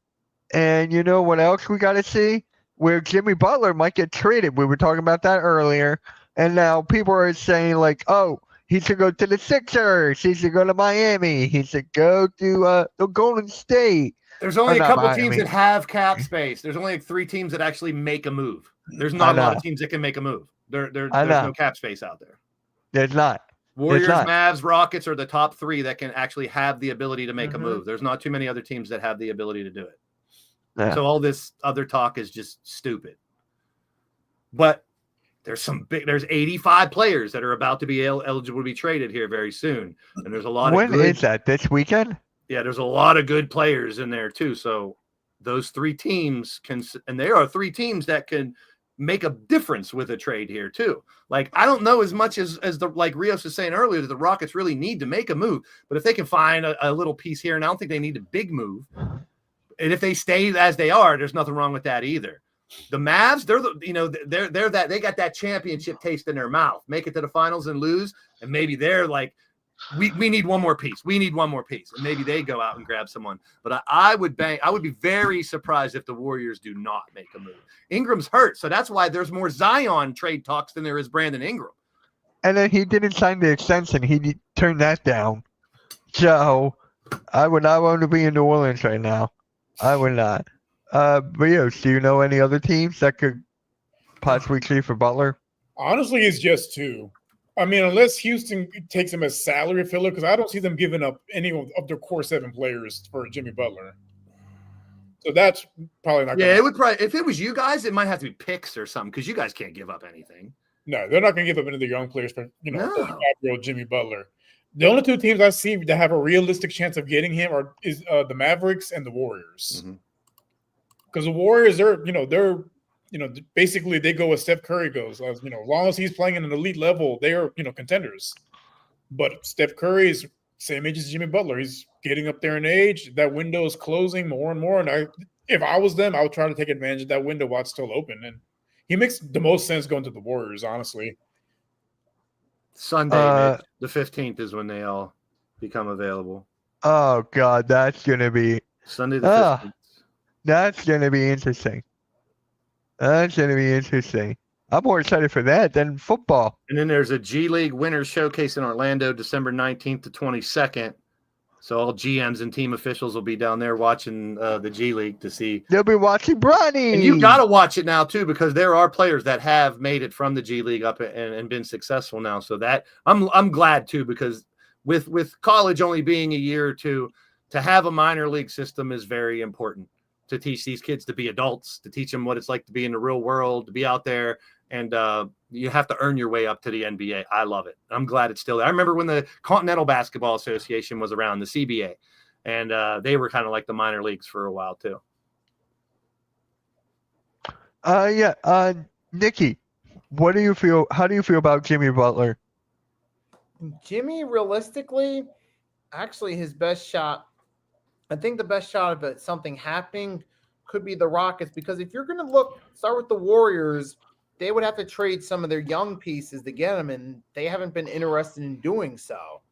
And you know what else we got to see? Where Jimmy Butler might get traded. We were talking about that earlier. And now people are saying, like, oh, he should go to the Sixers. He should go to Miami. He should go to the Golden State. There's only a couple teams that have cap space. There's only like 3 teams that actually make a move. There's not a lot of teams that can make a move. There's no cap space out there. There's not. Warriors, Mavs, Rockets are the top 3 that can actually have the ability to make a move. There's not too many other teams that have the ability to do it. Yeah. So all this other talk is just stupid. But there's 85 players that are about to be eligible to be traded here very soon. And there's a lot When is that? This weekend? Yeah, there's a lot of good players in there too. So those 3 teams and there are 3 teams that can make a difference with a trade here too. Like, I don't know as much as like Rios was saying earlier, that the Rockets really need to make a move. But if they can find a little piece here, and I don't think they need a big move. And if they stay as they are, there's nothing wrong with that either. The Mavs, they got that championship taste in their mouth. Make it to the finals and lose, and maybe they're like, we need one more piece. We need one more piece, and maybe they go out and grab someone. But I would be very surprised if the Warriors do not make a move. Ingram's hurt, so that's why there's more Zion trade talks than there is Brandon Ingram. And then he didn't sign the extension. He turned that down. So I would not want to be in New Orleans right now. I would not. Rios, do you know any other teams that could possibly trade for Butler? Honestly, it's just 2. I mean, unless Houston takes him as salary filler, because I don't see them giving up any of their core 7 players for Jimmy Butler. So that's probably not. Yeah, it would probably. If it was you guys, it might have to be picks or something, because you guys can't give up anything. No, they're not going to give up any of the young players for 35-year-old Jimmy Butler. The only 2 teams I see that have a realistic chance of getting him is the Mavericks and the Warriors. Because the Warriors, they're basically they go as Steph Curry goes. As long as he's playing at an elite level, they are contenders. But Steph Curry is same age as Jimmy Butler. He's getting up there in age. That window is closing more and more. And if I was them, I would try to take advantage of that window while it's still open. And he makes the most sense going to the Warriors, honestly. Sunday, the 15th is when they all become available. Oh God, that's gonna be Sunday the 15th. that's gonna be interesting. That's gonna be interesting. I'm more excited for that than football. And then there's a G League Winners Showcase in Orlando, December 19th to 22nd. So all GMs and team officials will be down there watching the G League to see. They'll be watching Bronny. And you got to watch it now too, because there are players that have made it from the G League up and been successful now. So that I'm glad too, because with college only being a year or two, to have a minor league system is very important to teach these kids to be adults, to teach them what it's like to be in the real world, to be out there. And you have to earn your way up to the NBA. I love it. I'm glad it's still there. I remember when the Continental Basketball Association was around, the CBA, and they were kind of like the minor leagues for a while too. Nikki, what do you feel? How do you feel about Jimmy Butler? Jimmy, realistically, actually his best shot, I think the best shot of it, something happening could be the Rockets, because if you're going to start with the Warriors, they would have to trade some of their young pieces to get them, and they haven't been interested in doing so.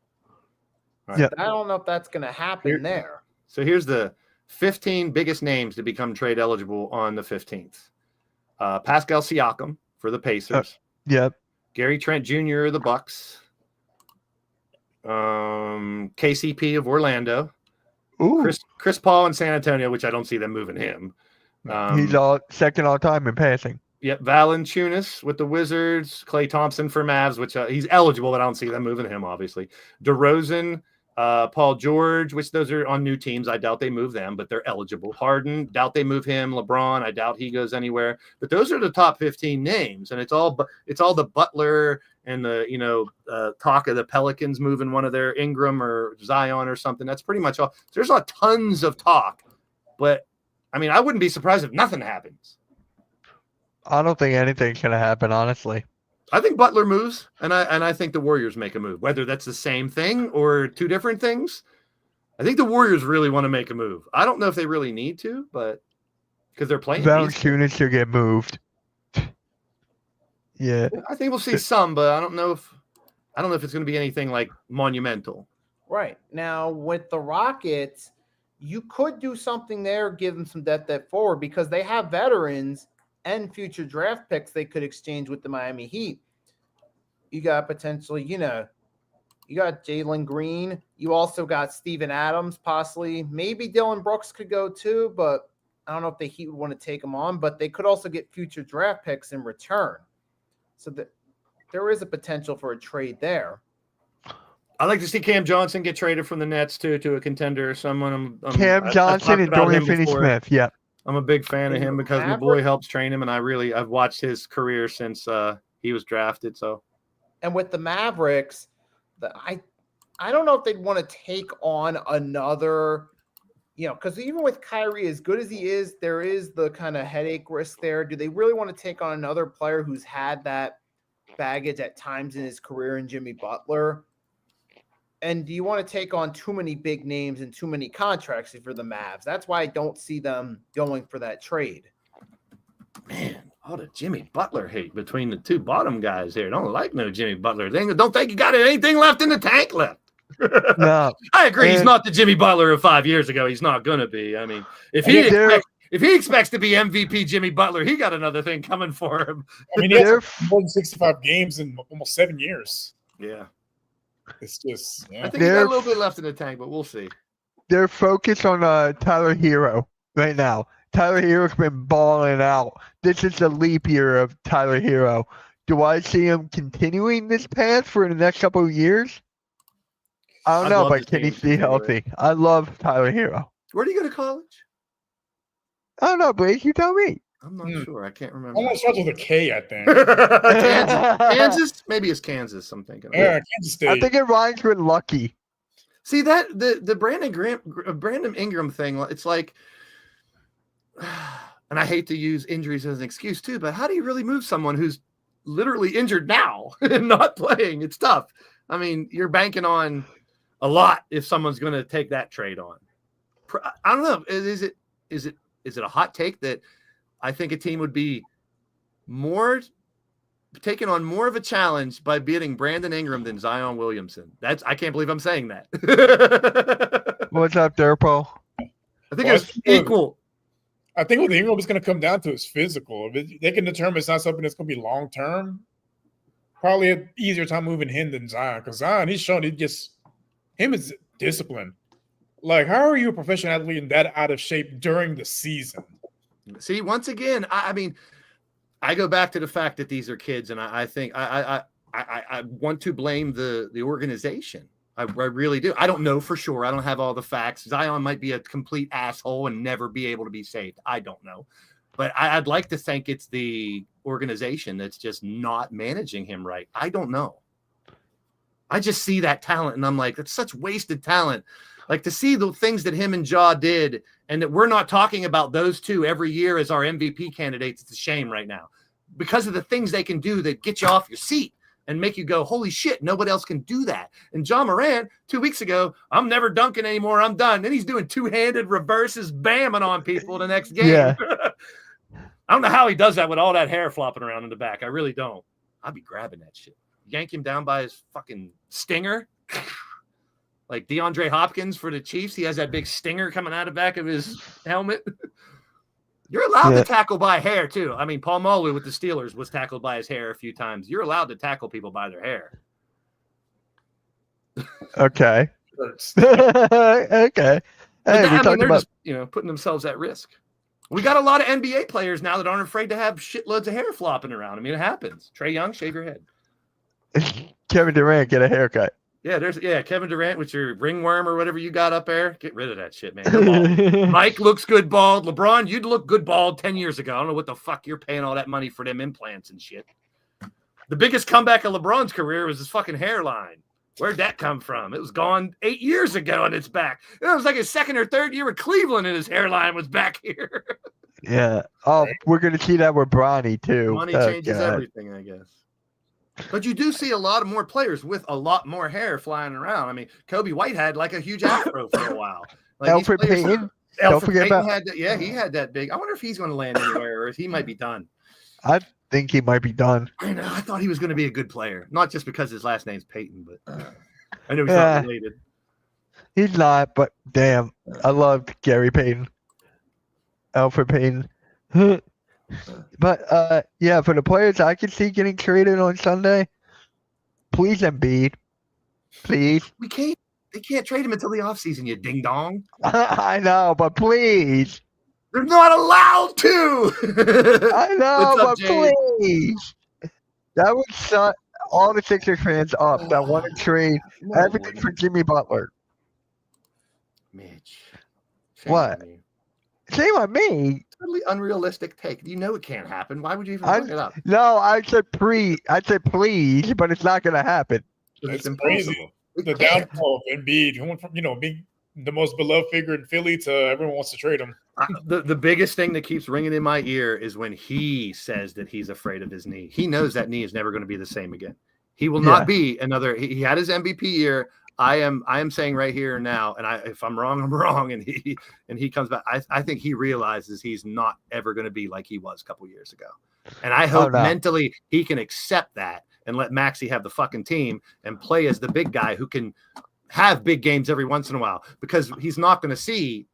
Right. Yeah. I don't know if that's going to happen there. So here's the 15 biggest names to become trade eligible on the 15th. Pascal Siakam for the Pacers. Yep. Gary Trent Jr. of the Bucks. KCP of Orlando. Ooh. Chris Paul in San Antonio, which I don't see them moving him. He's second all time in passing. Yep, Valanciunas with the Wizards, Klay Thompson for Mavs, which he's eligible, but I don't see them moving him, obviously. DeRozan, Paul George, which those are on new teams. I doubt they move them, but they're eligible. Harden, doubt they move him. LeBron, I doubt he goes anywhere. But those are the top 15 names, and it's all the Butler and the talk of the Pelicans moving one of their Ingram or Zion or something. That's pretty much all. There's not tons of talk, but I mean, I wouldn't be surprised if nothing happens. I don't think anything's gonna happen, honestly. I think Butler moves, and I think the Warriors make a move. Whether that's the same thing or two different things, I think the Warriors really want to make a move. I don't know if they really need to, but because they're playing. Valanciunas should get moved. Yeah, I think we'll see some, but I don't know if it's going to be anything like monumental. Right. Now, with the Rockets, you could do something there, give them some depth at forward, because they have veterans and future draft picks they could exchange with the Miami Heat. You got potentially, you got Jalen Green. You also got Steven Adams, possibly. Maybe Dylan Brooks could go too, but I don't know if the Heat would want to take him on. But they could also get future draft picks in return. So that there is a potential for a trade there. I'd like to see Cam Johnson get traded from the Nets to a contender or someone. Cam Johnson and Dorian Finney-Smith. Yeah. I'm a big fan of him because my boy helps train him, and I've watched his career since he was drafted. So, and with the Mavericks, I don't know if they'd want to take on another, because even with Kyrie, as good as he is, there is the kind of headache risk there. Do they really want to take on another player who's had that baggage at times in his career in Jimmy Butler? And do you want to take on too many big names and too many contracts for the Mavs? That's why I don't see them going for that trade. Man, all the Jimmy Butler hate between the two bottom guys here. Don't like no Jimmy Butler. They don't think you got anything left in the tank left. No. I agree. He's not the Jimmy Butler of 5 years ago. He's not going to be. I mean, if he expects to be MVP Jimmy Butler, he got another thing coming for him. I mean, he has more than 65 games in almost 7 years. Yeah. It's just, I think he got a little bit left in the tank, but we'll see. They're focused on Tyler Hero right now. Tyler Hero's been balling out. This is the leap year of Tyler Hero. Do I see him continuing this path for the next couple of years? I don't know, but can he stay healthy? I love Tyler Hero. Where do you go to college? I don't know, Blake. You tell me. I'm not sure. I can't remember. Almost starts with a K, I think. Kansas? Maybe it's Kansas, I'm thinking. Yeah, Kansas State. I think it rhymes with lucky. See, that the Brandon Ingram thing, it's like, and I hate to use injuries as an excuse too, but how do you really move someone who's literally injured now and not playing? It's tough. I mean, you're banking on a lot if someone's going to take that trade on. I don't know. Is it a hot take that I think a team would be more taken on more of a challenge by beating Brandon Ingram than Zion Williamson. I can't believe I'm saying that. What's up, Derpo? I think it's equal. I think what Ingram is going to come down to is physical. If they can determine it's not something that's going to be long term, probably an easier time moving him than Zion, because Zion, he's shown him is discipline. Like, how are you a professional athlete and that out of shape during the season? See, once again, I mean, I go back to the fact that these are kids, and I think I want to blame the organization. I really do. I don't know for sure. I don't have all the facts. Zion might be a complete asshole and never be able to be saved. I don't know. But I'd like to think it's the organization that's just not managing him right. I don't know. I just see that talent, and I'm like, that's such wasted talent. Like, to see the things that him and Ja did, and that we're not talking about those two every year as our MVP candidates, it's a shame right now. Because of the things they can do that get you off your seat and make you go, holy shit, nobody else can do that. And John Moran, 2 weeks ago, I'm never dunking anymore, I'm done. Then he's doing two-handed reverses, bamming on people the next game. Yeah. I don't know how he does that with all that hair flopping around in the back. I really don't. I'd be grabbing that shit. Yank him down by his fucking stinger. Like DeAndre Hopkins for the Chiefs. He has that big stinger coming out of the back of his helmet. You're allowed to tackle by hair, too. I mean, Paul Malu with the Steelers was tackled by his hair a few times. You're allowed to tackle people by their hair. Okay. Okay. Hey, we talked they're about just, putting themselves at risk. We got a lot of NBA players now that aren't afraid to have shitloads of hair flopping around. I mean, it happens. Trae Young, shave your head. Kevin Durant, get a haircut. Yeah, Kevin Durant with your ringworm or whatever you got up there. Get rid of that shit, man. Mike looks good bald. LeBron, you'd look good bald 10 years ago. I don't know what the fuck you're paying all that money for them implants and shit. The biggest comeback of LeBron's career was his fucking hairline. Where'd that come from? It was gone 8 years ago and it's back. It was like his second or third year with Cleveland and his hairline was back here. Yeah. Oh, we're going to see that with Bronny, too. Money changes everything, I guess. But you do see a lot of more players with a lot more hair flying around. I mean, Kobe White had like a huge afro for a while. Like Alfred Payton. Don't forget about. He had that big. I wonder if he's going to land anywhere or if he might be done. I think he might be done. I know. I thought he was going to be a good player, not just because his last name's Payton, but I know he's not related. He's not, but damn, I loved Gary Payton, Alfred Payton. But yeah, for the players I could see getting traded on Sunday, please Embiid, please. They can't trade him until the offseason, you ding dong. I know, but please. They're not allowed to. I know, but please. That would shut all the Sixers fans up that want to trade everything for Jimmy Butler. Mitch. What? Shame on me. Totally unrealistic take. You know it can't happen. Why would you even bring it up? No, I said please, but it's not going to happen. It's crazy. The downfall of Embiid, who went from being the most beloved figure in Philly to everyone wants to trade him. The biggest thing that keeps ringing in my ear is when he says that he's afraid of his knee. He knows that knee is never going to be the same again. He will not be another. He had his MVP year. I am saying right here and now, and if I'm wrong, I'm wrong. And he comes back. I think he realizes he's not ever going to be like he was a couple years ago. And I hope mentally he can accept that and let Maxey have the fucking team and play as the big guy who can have big games every once in a while, because he's not going to see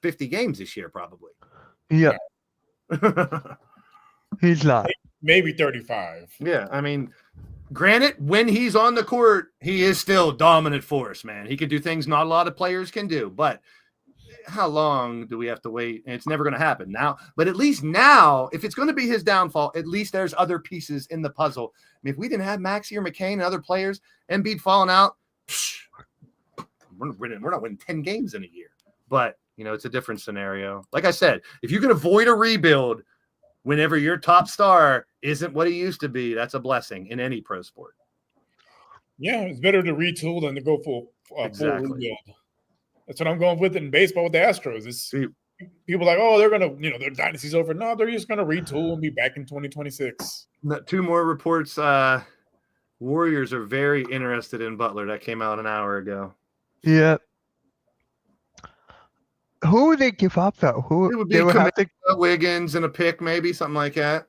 50 games this year, probably. Yeah. He's not. Maybe 35. Yeah. I mean, granted, when he's on the court, he is still dominant force, man. He can do things not a lot of players can do, but how long do we have to wait? And it's never going to happen now. But at least now, if it's going to be his downfall, at least there's other pieces in the puzzle. I mean, if we didn't have Maxey or McCain and other players, Embiid falling out, we're not winning 10 games in a year. But, it's a different scenario. Like I said, if you can avoid a rebuild whenever your top star isn't what he used to be, that's a blessing in any pro sport. Yeah, it's better to retool than to go full Exactly. rebuild. That's what I'm going with in baseball with the Astros. It's people like, oh, they're going to, their dynasty's over. No, they're just going to retool and be back in 2026. 2 more reports. Warriors are very interested in Butler. That came out an hour ago. Yeah. Who would they give up, though? It would be Wiggins and a pick, maybe, something like that.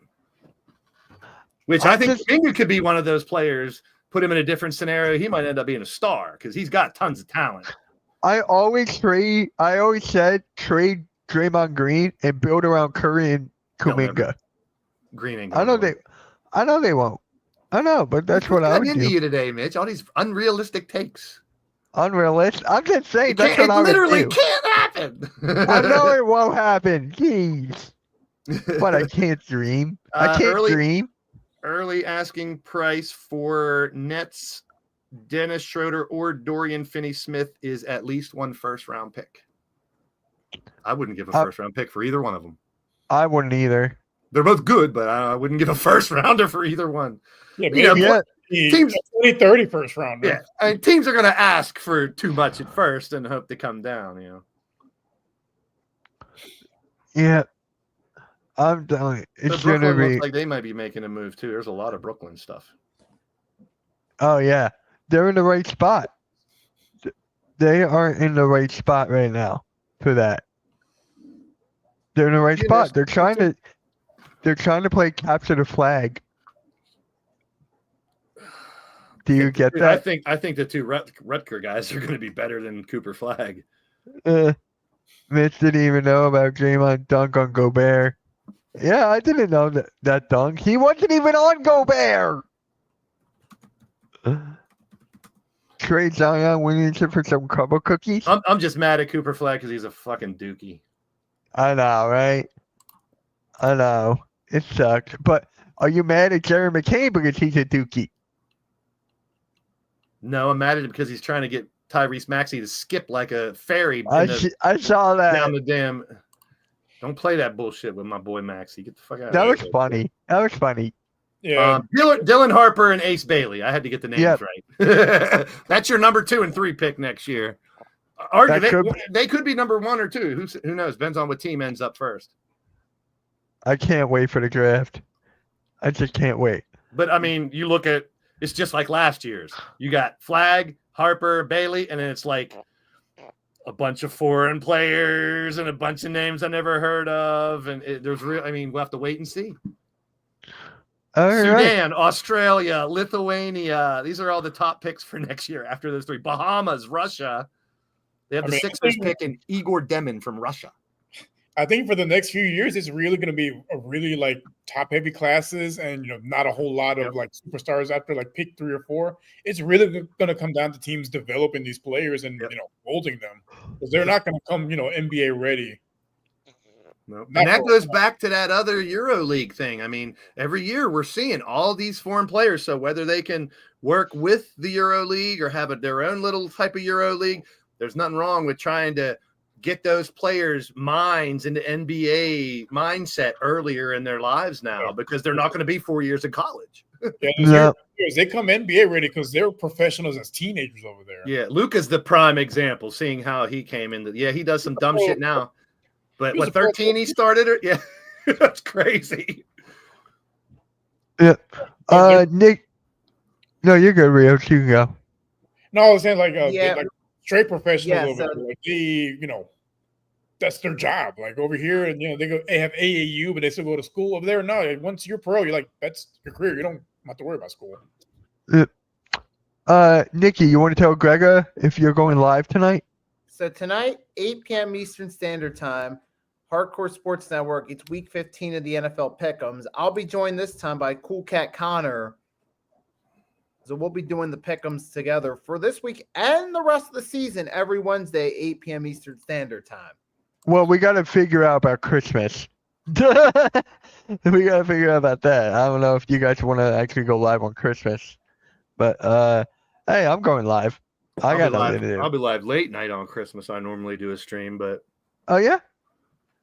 Which I think Kuminga could be one of those players. Put him in a different scenario, he might end up being a star because he's got tons of talent. I always said trade Draymond Green and build around Curry and Kuminga. Green ain't I know they won't. I know, but that's what I would into do. you today, Mitch. All these unrealistic takes. Unrealistic. I'm just saying that's what I would do. Literally can't happen. I know it won't happen. Jeez. But I can't dream. I can't dream. Early asking price for Nets, Dennis Schroeder or Dorian Finney-Smith is at least one first-round pick. I wouldn't give a first-round pick for either one of them. I wouldn't either. They're both good, but I wouldn't give a first-rounder for either one. Yeah, teams 30 first round. Yeah, I mean, teams are going to ask for too much at first and hope to come down. Yeah. I'm telling you, it's going to be. Looks like they might be making a move too. There's a lot of Brooklyn stuff. Oh yeah, they're in the right spot. They are in the right spot right now for that. They're in the right spot. They're trying to play capture the flag. Do you get that? I think the two Rutger guys are going to be better than Cooper Flag. Mitch didn't even know about Draymond dunk on Gobert. Yeah, I didn't know that dunk. He wasn't even on Gobert. Trade Zion Williamson for some crumble cookies. I'm just mad at Cooper Flag because he's a fucking dookie. I know, right? I know. It sucks. But are you mad at Jerry McCain because he's a dookie? No, I'm mad at him because he's trying to get Tyrese Maxey to skip like a fairy. I saw that. Down the damn. Don't play that bullshit with my boy Maxey. Get the fuck out of here. That was funny. Yeah. Dylan Harper and Ace Bailey. I had to get the names right. That's your number 2 and 3 pick next year. They could be number 1 or 2. Who knows? Depends on what team ends up first. I can't wait for the draft. I just can't wait. But I mean, you look at it's just like last year's. You got Flag, Harper, Bailey, and then it's like a bunch of foreign players and a bunch of names I never heard of. And we'll have to wait and see. Sudan, Australia, Lithuania. These are all the top picks for next year after those 3. Bahamas, Russia. They have the Sixers pick and Igor Demin from Russia. I think for the next few years, it's really going to be a really like top heavy classes and, not a whole lot of like superstars after like pick 3 or 4. It's really going to come down to teams developing these players and, molding them because they're not going to come, NBA ready. No. And that goes back to that other EuroLeague thing. I mean, every year we're seeing all these foreign players. So whether they can work with the EuroLeague or have their own little type of EuroLeague, there's nothing wrong with trying to get those players' minds into NBA mindset earlier in their lives now because they're not going to be 4 years in college. They come NBA ready because they're professionals as teenagers over there. Yeah, Luka's the prime example, seeing how he came into. Yeah, he does some dumb shit now, but 13 he started it. Yeah, that's crazy. Yeah, Nick. No, you're good, Rio. You can go. No, I was saying like straight professionals over there. Like that's their job. Like over here, and they have AAU, but they still go to school over there. No, once you're pro, you're like that's your career. You don't have to worry about school. Nikki, you want to tell Gregor if you're going live tonight? So tonight, 8 p.m. Eastern Standard Time, Hardcore Sports Network. It's Week 15 of the NFL Pick'ems. I'll be joined this time by Cool Cat Connor. So we'll be doing the Pick'ems together for this week and the rest of the season every Wednesday, 8 p.m. Eastern Standard Time. Well, we got to figure out about Christmas. We got to figure out about that. I don't know if you guys want to actually go live on Christmas. But, hey, I'm going live. I'll be live late night on Christmas. I normally do a stream, but... Oh, yeah?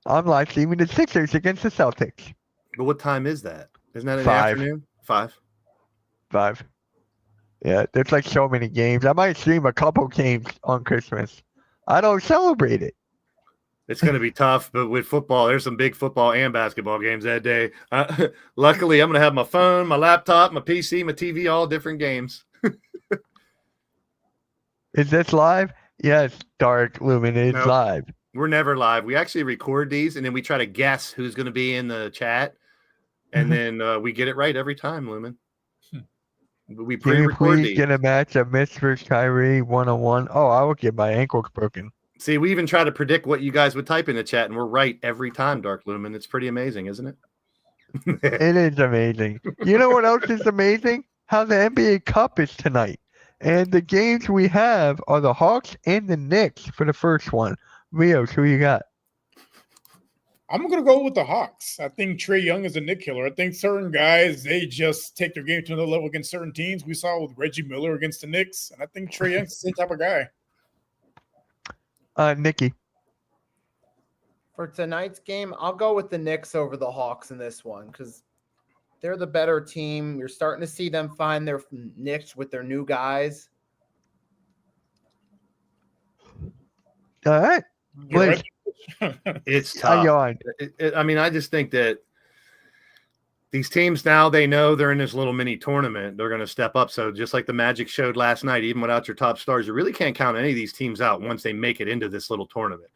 I'm live streaming the Sixers against the Celtics. But what time is that? Isn't that in 5. the afternoon? 5. Yeah, there's like so many games. I might stream a couple games on Christmas. I don't celebrate it. It's going to be tough, but with football, there's some big football and basketball games that day. Luckily, I'm going to have my phone, my laptop, my PC, my TV, all different games. Is this live? Yes, Dark Lumen is live. We're never live. We actually record these, and then we try to guess who's going to be in the chat. and then we get it right every time, Lumen. We Can you pre-record please these. get a match of Mitch versus Kyrie 1-on-1? Oh, I will get my ankle broken. See, we even try to predict what you guys would type in the chat, and we're right every time, Dark Lumen. It's pretty amazing, isn't it? It is amazing. You know what else is amazing? How the NBA Cup is tonight. And the games we have are the Hawks and the Knicks for the first one. Rios, who you got? I'm going to go with the Hawks. I think Trae Young is a Knick killer. I think certain guys, they just take their game to another level against certain teams. We saw with Reggie Miller against the Knicks, and I think Trae Young's the same type of guy. Nikki. For tonight's game, I'll go with the Knicks over the Hawks in this one because they're the better team. You're starting to see them find their niche with their new guys. All right. You're Blake, right. It's how tough. you on? I mean, I just think that these teams now, they know they're in this little mini tournament. They're going to step up. So just like the Magic showed last night, even without your top stars, you really can't count any of these teams out once they make it into this little tournament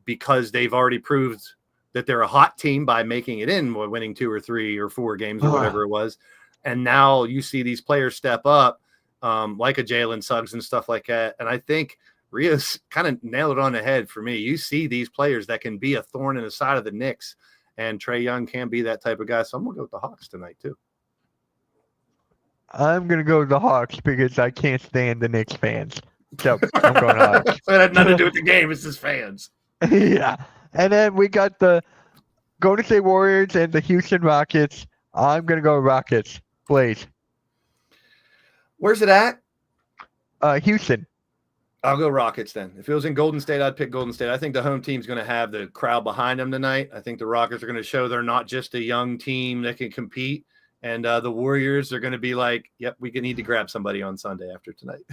because they've already proved that they're a hot team by making it in, winning 2 or 3 or 4 games or whatever it was. And now you see these players step up like a Jalen Suggs and stuff like that. And I think Rios kind of nailed it on the head for me. You see these players that can be a thorn in the side of the Knicks, and Trae Young can be that type of guy. So I'm going to go with the Hawks tonight too. I'm going to go with the Hawks because I can't stand the Knicks fans. So I'm going Hawks. So it had nothing to do with the game. It's just fans. Yeah. And then we got the Golden State Warriors and the Houston Rockets. I'm going to go Rockets. Blaze. Where's it at? Houston. I'll go Rockets then. If it was in Golden State, I'd pick Golden State. I think the home team's going to have the crowd behind them tonight. I think the Rockets are going to show they're not just a young team that can compete. And the Warriors are going to be like, yep, we need to grab somebody on Sunday after tonight.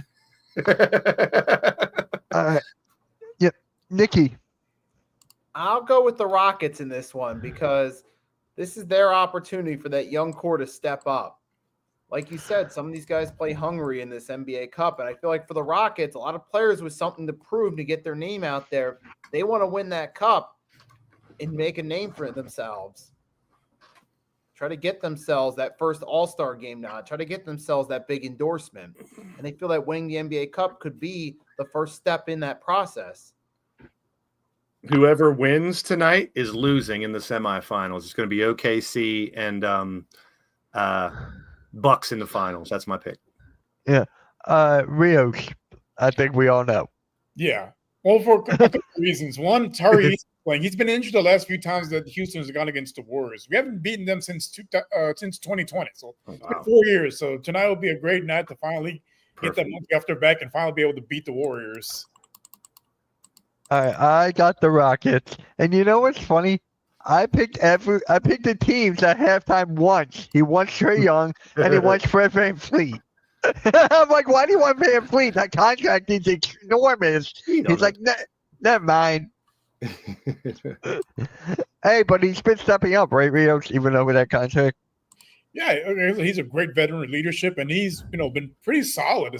Yep. Nikki. I'll go with the Rockets in this one because this is their opportunity for that young core to step up. Like you said, some of these guys play hungry in this NBA Cup, and I feel like for the Rockets, a lot of players with something to prove to get their name out there. They want to win that cup and make a name for themselves. Try to get themselves that first All-Star game nod. Try to get themselves that big endorsement. And they feel that winning the NBA Cup could be the first step in that process. Whoever wins tonight is losing in the semifinals. It's going to be OKC and Bucks in the finals. That's my pick. Yeah. Rios. I think we all know. Yeah. Well, for a couple of reasons. One, Tari playing. He's been injured the last few times that Houston has gone against the Warriors. We haven't beaten them since 2020. So it's been 4 years. So tonight will be a great night to finally get that monkey off their back and finally be able to beat the Warriors. All right, I got the Rockets. And you know what's funny? I picked the teams at halftime once. He wants Trae Young and he wants Fred VanVleet. I'm like, why do you want VanVleet? That contract is enormous. He's like, never mind. Hey, but he's been stepping up, right, Rios, even over that contract? Yeah, he's a great veteran of leadership, and he's been pretty solid.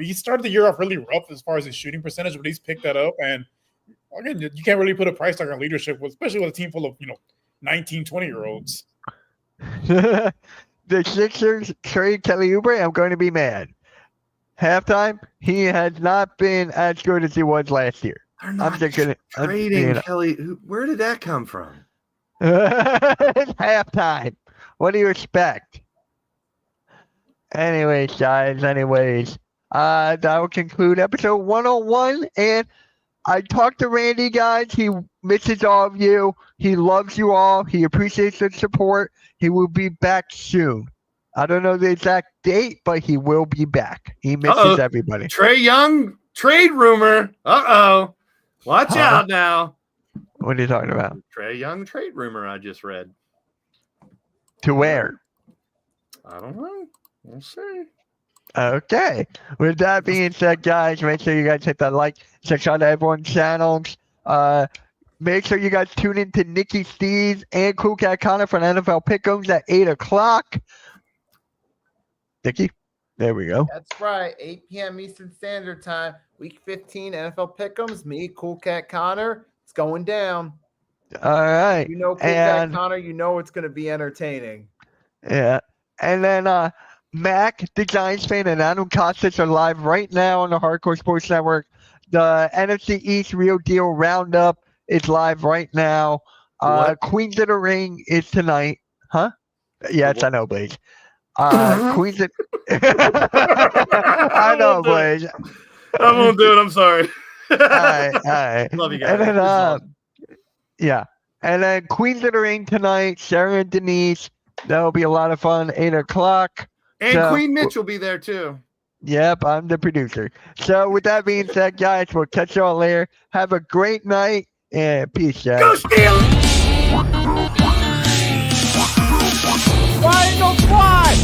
He started the year off really rough as far as his shooting percentage, but he's picked that up. And again, you can't really put a price tag on leadership, especially with a team full of 19, 20-year-olds. The Sixers trade Kelly Oubre, I'm going to be mad. Halftime, he has not been as good as he was last year. I'm just gonna trading Kelly. Where did that come from? Halftime. What do you expect? Anyways, guys. That will conclude episode 101. And I talked to Randy, guys. He misses all of you. He loves you all. He appreciates the support. He will be back soon. I don't know the exact date, but he will be back. He misses everybody. Trae Young trade rumor. Watch out now. What are you talking about? Trae Young trade rumor I just read. To where? I don't know. We'll see. Okay. With that being said, guys, make sure you guys hit that like, subscribe to everyone's channels. Make sure you guys tune in to Nikki Steves and Cool Cat Connor for an NFL Pick'ems at 8 o'clock. Nikki, there we go. That's right. 8 p.m. Eastern Standard Time. Week 15 NFL Pick'ems. Me, Cool Cat Connor. It's going down. All right. You know, Kick That And Connor, you know it's going to be entertaining. yeah. And then Mac, the Giants fan, and Adam Costas are live right now on the Hardcore Sports Network. The NFC East Real Deal Roundup is live right now. What? Queens of the Ring is tonight. Huh? Yes, I know, Blaze. Queens of I know, Blaze. I won't do it. I'm sorry. All right. Love you guys. And This is then, awesome. yeah. And then Queens of the Ring tonight, Sarah and Denise. That'll be a lot of fun. 8 o'clock. And So- Queen Mitch will be there too. Yep, I'm the producer. So with that being said, guys, we'll catch y'all later. Have a great night and peace out. Go Steelers! Fly, Eagles, fly!